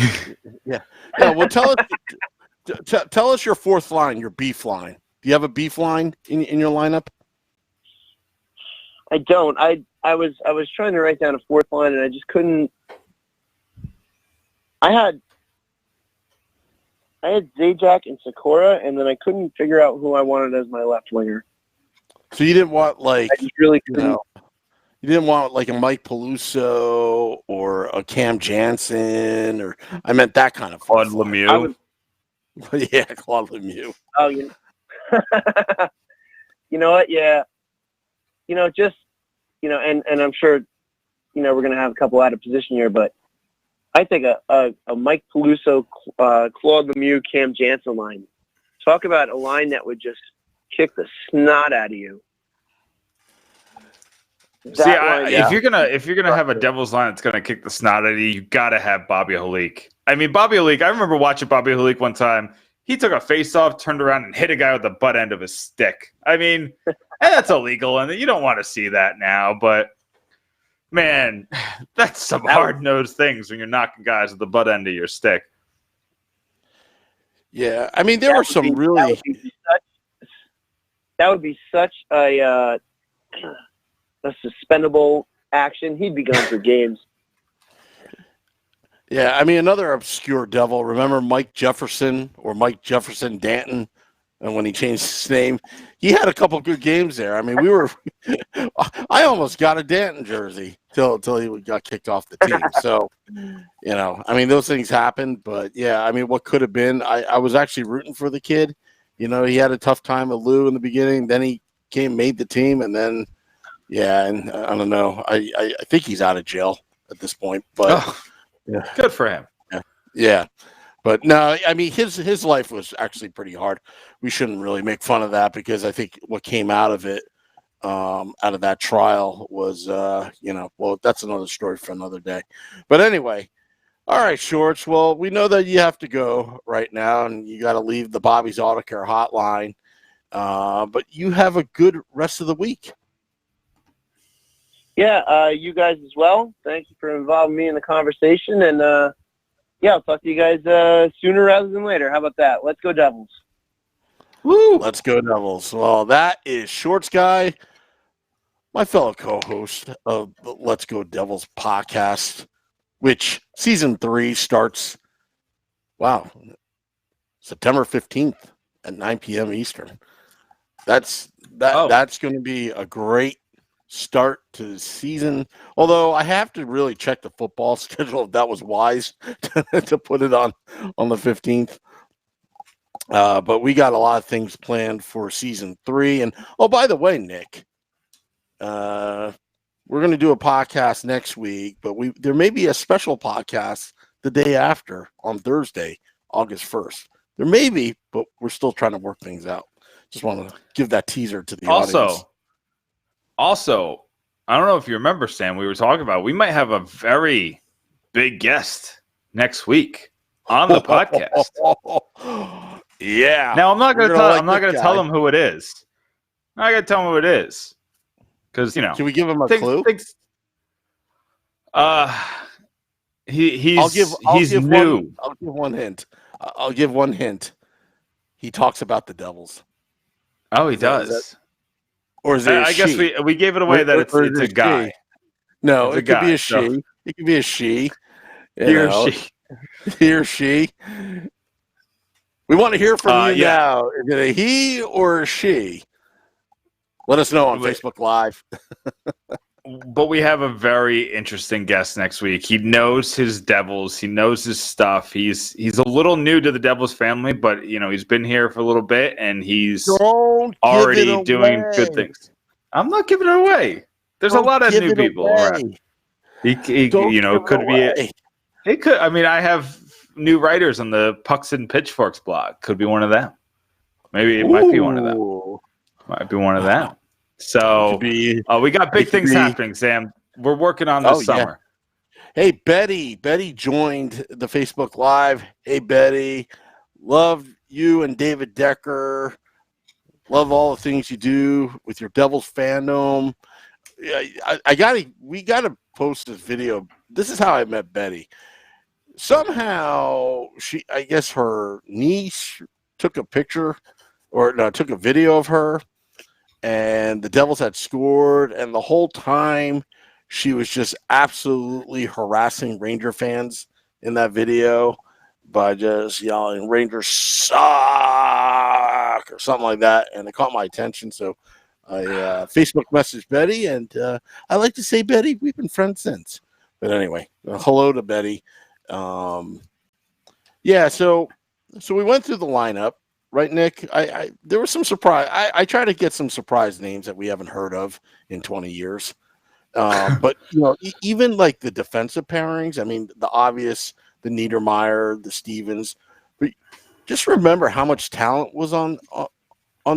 Yeah. Well, tell us your fourth line, your beef line. Do you have a beef line in your lineup? I don't. I was trying to write down a fourth line, and I just couldn't. I had Zajac and Sakura, and then I couldn't figure out who I wanted as my left winger. So you didn't want I just really couldn't. You didn't want like a Mike Peluso or a Cam Jansen, or I meant that kind of Claude Lemieux. Yeah, Claude Lemieux. Oh, you know what? Yeah, just and I'm sure we're gonna have a couple out of position here, but I think a Mike Peluso, Claude Lemieux, Cam Jansen line. Talk about a line that would just kick the snot out of you. If you're gonna have a Devils line that's gonna kick the snot out of you gotta have Bobby Holik. I mean, Bobby Holik. I remember watching Bobby Holik one time. He took a face-off, turned around, and hit a guy with the butt end of his stick. I mean, that's illegal, and you don't want to see that now. But Man, that's some hard-nosed things when you're knocking guys with the butt end of your stick. Yeah, I mean, there were some really. That would be such a suspendable action. He'd be gone for games. Yeah, I mean, another obscure devil. Remember Mike Jefferson or Mike Jefferson Danton? And when he changed his name, he had a couple good games there. I mean, I almost got a Danton jersey till he got kicked off the team. So, I mean, those things happen. But yeah, I mean, what could have been? I was actually rooting for the kid. He had a tough time at Lou in the beginning. Then he made the team, and then and I don't know. I think he's out of jail at this point. But yeah, good for him. Yeah. But no, I mean, his life was actually pretty hard. We shouldn't really make fun of that because I think what came out of it, out of that trial was, well, that's another story for another day. But anyway, all right, Shorts. Well, we know that you have to go right now and you got to leave the Bobby's Auto Care hotline. But you have a good rest of the week. Yeah, you guys as well. Thank you for involving me in the conversation. And, I'll talk to you guys sooner rather than later. How about that? Let's go Devils. Woo! Let's go Devils. Well, that is Shorts Guy, my fellow co-host of the Let's Go Devils podcast, which season 3 starts, September 15th at 9 p.m. Eastern. That's going to be a great start to the season, although I have to really check the football schedule if that was wise to put it on the 15th. But we got a lot of things planned for season 3. And by the way, Nick, we're going to do a podcast next week, but there may be a special podcast the day after on Thursday, August 1st. There may be, but we're still trying to work things out. Just want to give that teaser to the audience. Also, I don't know if you remember, Sam, we were talking about we might have a very big guest next week on the podcast. Yeah. Now I'm not going to tell them who it is. I'm not going to tell them who it is because Can we give him a clue? He's new. I'll give one hint. He talks about the Devils. Oh, he does. Or is it I guess we gave it away that it's a guy. She? No, it could be a she. So. It could be a she. He or she. He or she. We want to hear from you now. Is it a he or a she? Let us know on Facebook Live. But we have a very interesting guest next week. He knows his Devils. He knows his stuff. He's a little new to the Devils family, but he's been here for a little bit, and he's already doing good things. I'm not giving it away. There's a lot of new people around. He could be. It could. I mean, I have new writers on the Pucks and Pitchforks blog. Could be one of them. Maybe it might be one of them. Might be one of them. So we got big things happening, Sam. We're working on this summer. Hey, Betty. Betty joined the Facebook Live. Hey, Betty. Love you and David Decker. Love all the things you do with your Devils fandom. We gotta post this video. This is how I met Betty. Somehow I guess her niece took a picture took a video of her. And the Devils had scored, and the whole time she was just absolutely harassing Ranger fans in that video by just yelling, "Rangers suck," or something like that. And it caught my attention, so I Facebook messaged Betty, and I like to say, Betty, we've been friends since. But anyway, hello to Betty. So we went through the lineup. Right, Nick? There was some surprise. I try to get some surprise names that we haven't heard of in 20 years. But, even like the defensive pairings, I mean, the obvious, the Niedermeyer, the Stevens. But just remember how much talent was on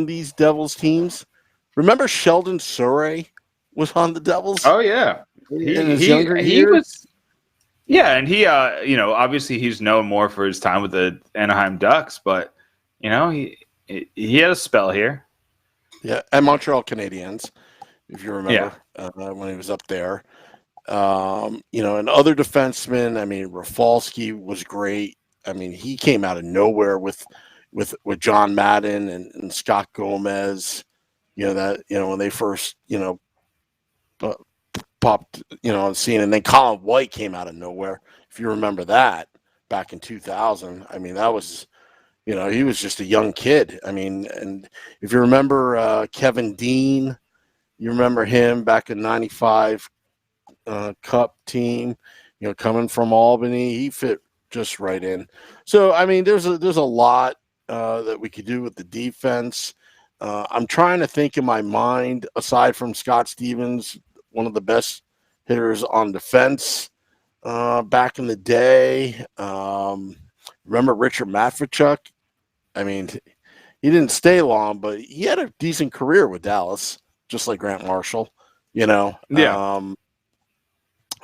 these Devils teams. Remember Sheldon Surrey was on the Devils? Oh, yeah. In his younger years? Was, yeah, and he, obviously he's known more for his time with the Anaheim Ducks, but he had a spell here. Yeah, and Montreal Canadiens, if you remember, when he was up there. And other defensemen. I mean, Rafalski was great. I mean, he came out of nowhere with John Madden and Scott Gomez. When they first popped on the scene, and then Colin White came out of nowhere. If you remember that back in 2000, I mean, that was he was just a young kid. I mean, and if you remember Kevin Dean, you remember him back in '95 Cup team, coming from Albany, he fit just right in. So I mean, there's a lot that we could do with the defense. I'm trying to think in my mind, aside from Scott Stevens, one of the best hitters on defense back in the day. Remember Richard Matvichuk? I mean, he didn't stay long, but he had a decent career with Dallas, just like Grant Marshall. Yeah.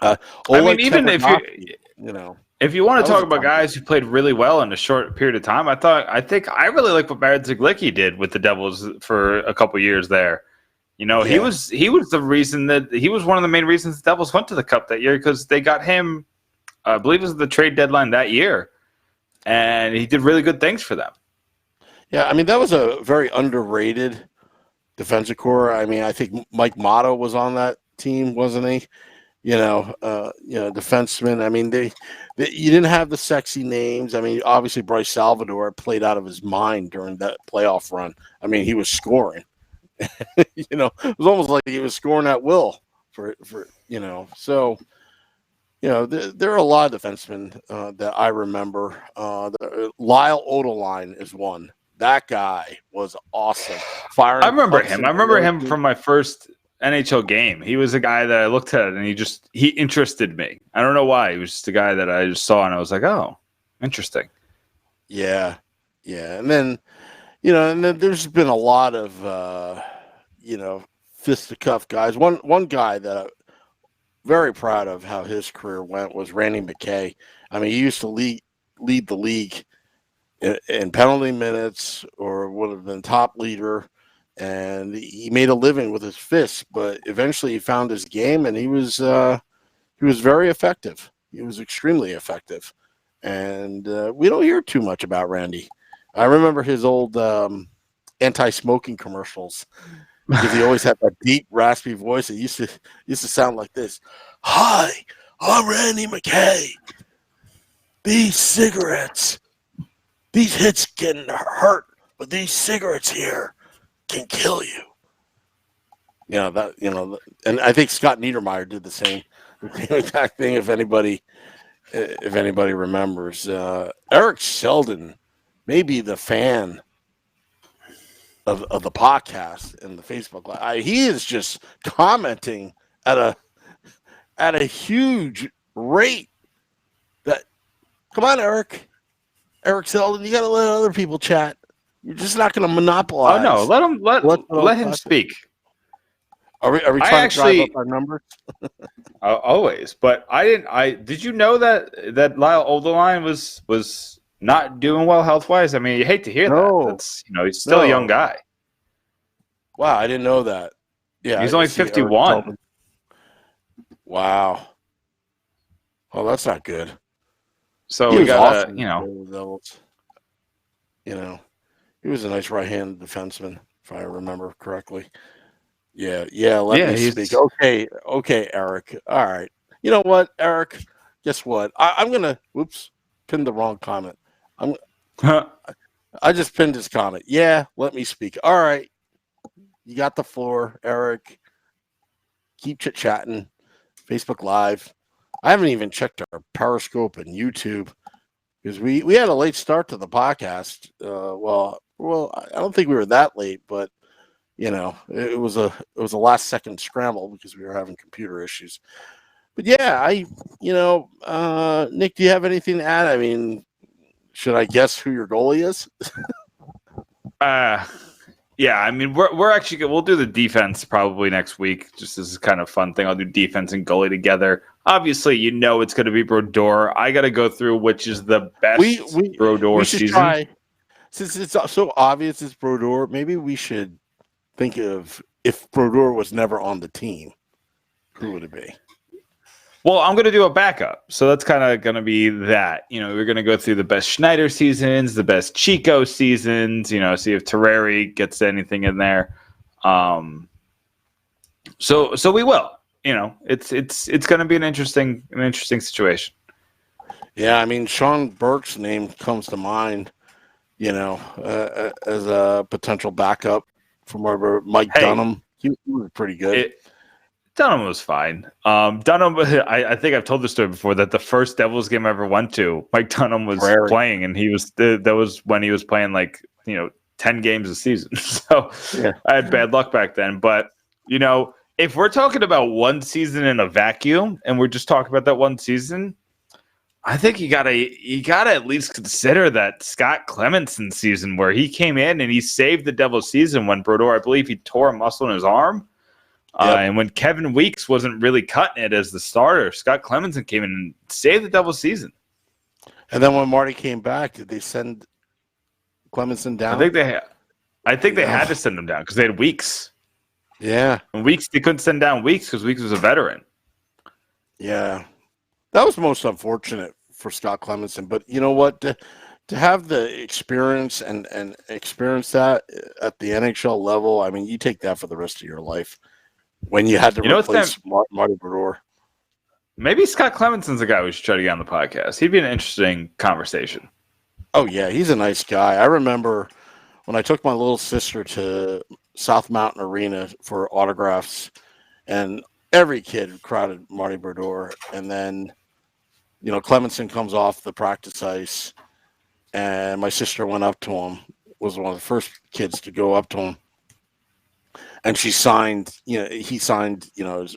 I Oleg mean, even Tepernowski, if you want to talk about guys who played really well in a short period of time, I think I really like what Barrett Zaglicki did with the Devils for a couple years there. He was the reason that he was one of the main reasons the Devils went to the Cup that year, because they got him, I believe it was the trade deadline that year, and he did really good things for them. Yeah, I mean, that was a very underrated defensive core. I mean, I think Mike Motto was on that team, wasn't he? Defensemen. I mean, you didn't have the sexy names. I mean, obviously Bryce Salvador played out of his mind during that playoff run. I mean, he was scoring. It was almost like he was scoring at will for. So, there are a lot of defensemen that I remember. Lyle Odeline is one. That guy was awesome. I remember him. I remember him from my first NHL game. He was a guy that I looked at and he interested me. I don't know why. He was just a guy that I just saw and I was like, oh, interesting. Yeah. Yeah. And then, and then there's been a lot of, fist-to-cuff guys. One guy that I'm very proud of how his career went was Randy McKay. I mean, he used to lead the league in penalty minutes, or would have been top leader. And he made a living with his fists, but eventually he found his game, and he was very effective. He was extremely effective, and we don't hear too much about Randy. I remember his old anti-smoking commercials, because he always had that deep, raspy voice. It used to sound like this: "Hi, I'm Randy McKay. These cigarettes, these hits can hurt, but these cigarettes here can kill you." And I think Scott Niedermayer did the same exact thing. If anybody remembers, Eric Sheldon may be the fan of the podcast and the Facebook Live. He is just commenting at a huge rate. That, come on, Eric Sheldon, you got to let other people chat. You're just not going to monopolize. Oh no, let him speak. Are we trying to drive up our numbers? Always, but did you know that Lyle Odeline was not doing well health wise? I mean, you hate to hear that. That's he's still a young guy. Wow, I didn't know that. Yeah, he's only 51. Wow. Well, that's not good. So we got awesome. He was a nice right-handed defenseman, if I remember correctly. Yeah. Let me speak. Okay, Eric. All right. You know what, Eric? Guess what? I'm gonna. Whoops, pinned the wrong comment. I just pinned his comment. Yeah, let me speak. All right, you got the floor, Eric. Keep chit-chatting. Facebook Live. I haven't even checked our Periscope and YouTube, because we had a late start to the podcast. Well, I don't think we were that late, but it was a last second scramble because we were having computer issues. But yeah, Nick, do you have anything to add? I mean, should I guess who your goalie is? Yeah, I mean, we'll do the defense probably next week. Just as a kind of fun thing, I'll do defense and goalie together. Obviously, it's going to be Brodeur. I got to go through which is the best Brodeur season. Since it's so obvious it's Brodeur, maybe we should think of, if Brodeur was never on the team, who would it be? Well, I'm going to do a backup. So that's kind of going to be that. We're going to go through the best Schneider seasons, the best Chico seasons, see if Terreri gets anything in there. So we will. It's going to be an interesting situation. Yeah, I mean, Sean Burke's name comes to mind, as a potential backup from wherever Mike Dunham. He was pretty good. Dunham was fine. Dunham, I think I've told the story before that the first Devils game I ever went to, Mike Dunham was playing, and that was when he was playing 10 games a season. So yeah. I had bad luck back then. But if we're talking about one season in a vacuum, and we're just talking about that one season, I think you gotta at least consider that Scott Clemmensen season where he came in and he saved the Devils season when Brodeur, I believe he tore a muscle in his arm. Yep. And when Kevin Weeks wasn't really cutting it as the starter, Scott Clemmensen came in and saved the Devils season. And then when Marty came back, did they send Clemmensen down? I think they had to send him down because they had Weeks. Yeah. And Weeks, they couldn't send down Weeks because Weeks was a veteran. Yeah. That was most unfortunate for Scott Clemmensen. But you know what? To have the experience and experience that at the NHL level, I mean, you take that for the rest of your life. When you had to replace Marty Brodeur. Maybe Scott Clemmensen's the guy we should try to get on the podcast. He'd be an interesting conversation. Oh, yeah. He's a nice guy. I remember when I took my little sister to South Mountain Arena for autographs, and every kid crowded Marty Brodeur. And then, Clemmensen comes off the practice ice, and my sister went up to him, was one of the first kids to go up to him. And she signed, he signed,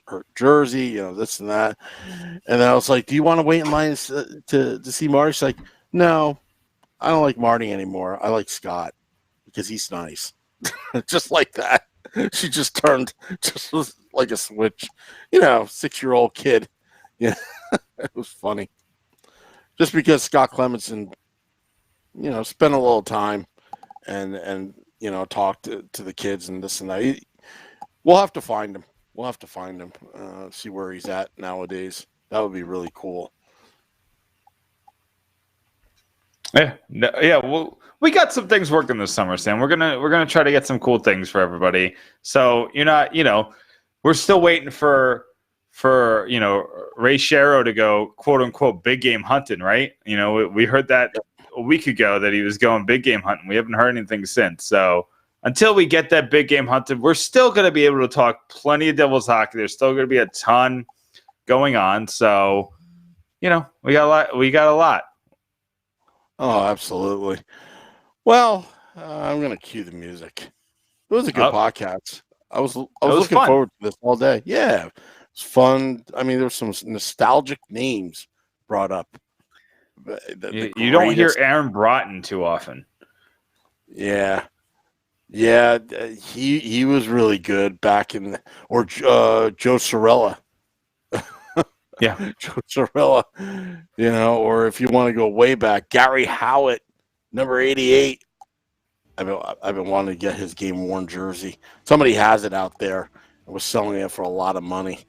her jersey, this and that. And then I was like, do you want to wait in line to see Marty? She's like, no, I don't like Marty anymore. I like Scott because he's nice. Just like that. She just turned just like a switch, 6-year-old kid. Yeah, it was funny. Just because Scott Clemmensen, spent a little time and talk to the kids and this and that. We'll have to find him. See where he's at nowadays. That would be really cool. Yeah. Well, we got some things working this summer, Sam. We're gonna try to get some cool things for everybody. So we're still waiting for Ray Shero to go quote unquote big game hunting, right? We heard that a week ago that he was going big game hunting. We haven't heard anything since. So until we get that big game hunted, we're still going to be able to talk plenty of Devils hockey. There's still going to be a ton going on. So, we got a lot. Oh, absolutely. Well, I'm going to cue the music. It was a good podcast. I was looking forward to this all day. Yeah, it was fun. I mean, there were some nostalgic names brought up. You don't hear Aaron Broughton too often. Yeah. Yeah, he was really good back in Joe Sorella. Yeah, Joe Sorella, or if you want to go way back, Gary Howitt, number 88. I've been wanting to get his game worn jersey. Somebody has it out there and was selling it for a lot of money,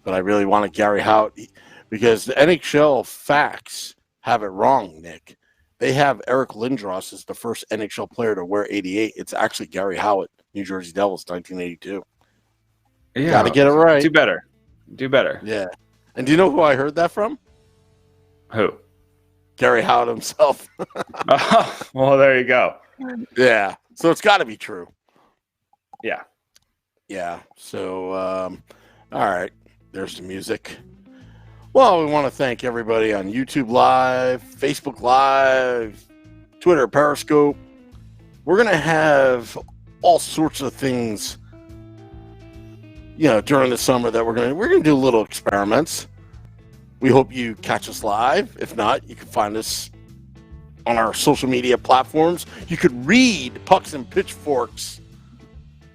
but I really wanted Gary Howitt because the NHL facts have it wrong, Nick. They have Eric Lindros as the first NHL player to wear 88. It's actually Gary Howitt, New Jersey Devils, 1982. Yeah, got to get it right. Do better. Yeah. And do you know who I heard that from? Who? Gary Howitt himself. Oh, well, there you go. Yeah. So it's got to be true. Yeah. Yeah. So, all right. There's the music. Well, we want to thank everybody on YouTube Live, Facebook Live, Twitter, Periscope. We're going to have all sorts of things, during the summer that we're going to do little experiments. We hope you catch us live. If not, you can find us on our social media platforms. You could read Pucks and Pitchforks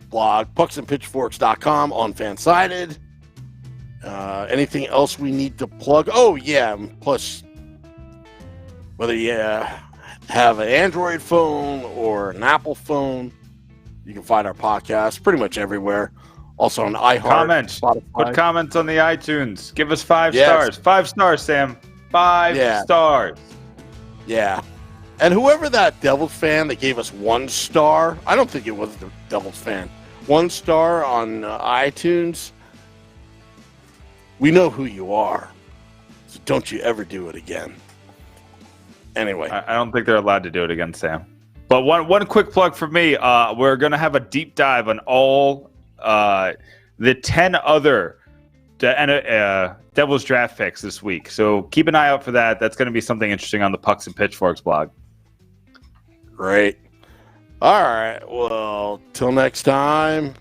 blog, pucksandpitchforks.com on Fansided. Anything else we need to plug? Oh, yeah. Plus, whether you have an Android phone or an Apple phone, you can find our podcast pretty much everywhere. Also on iHeart, Comments. Put Spotify. comments on the iTunes. Give us 5 Yes. stars. 5 stars, Sam. 5 Yeah. stars. Yeah. And whoever that Devils fan that gave us 1 star, I don't think it was the Devils fan. 1 star on iTunes. We know who you are. So don't you ever do it again. Anyway. I don't think they're allowed to do it again, Sam. But one quick plug for me. We're going to have a deep dive on all the 10 other Devils draft picks this week. So keep an eye out for that. That's going to be something interesting on the Pucks and Pitchforks blog. Great. All right. Well, till next time.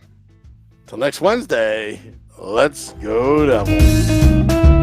Till next Wednesday. Let's go Devils.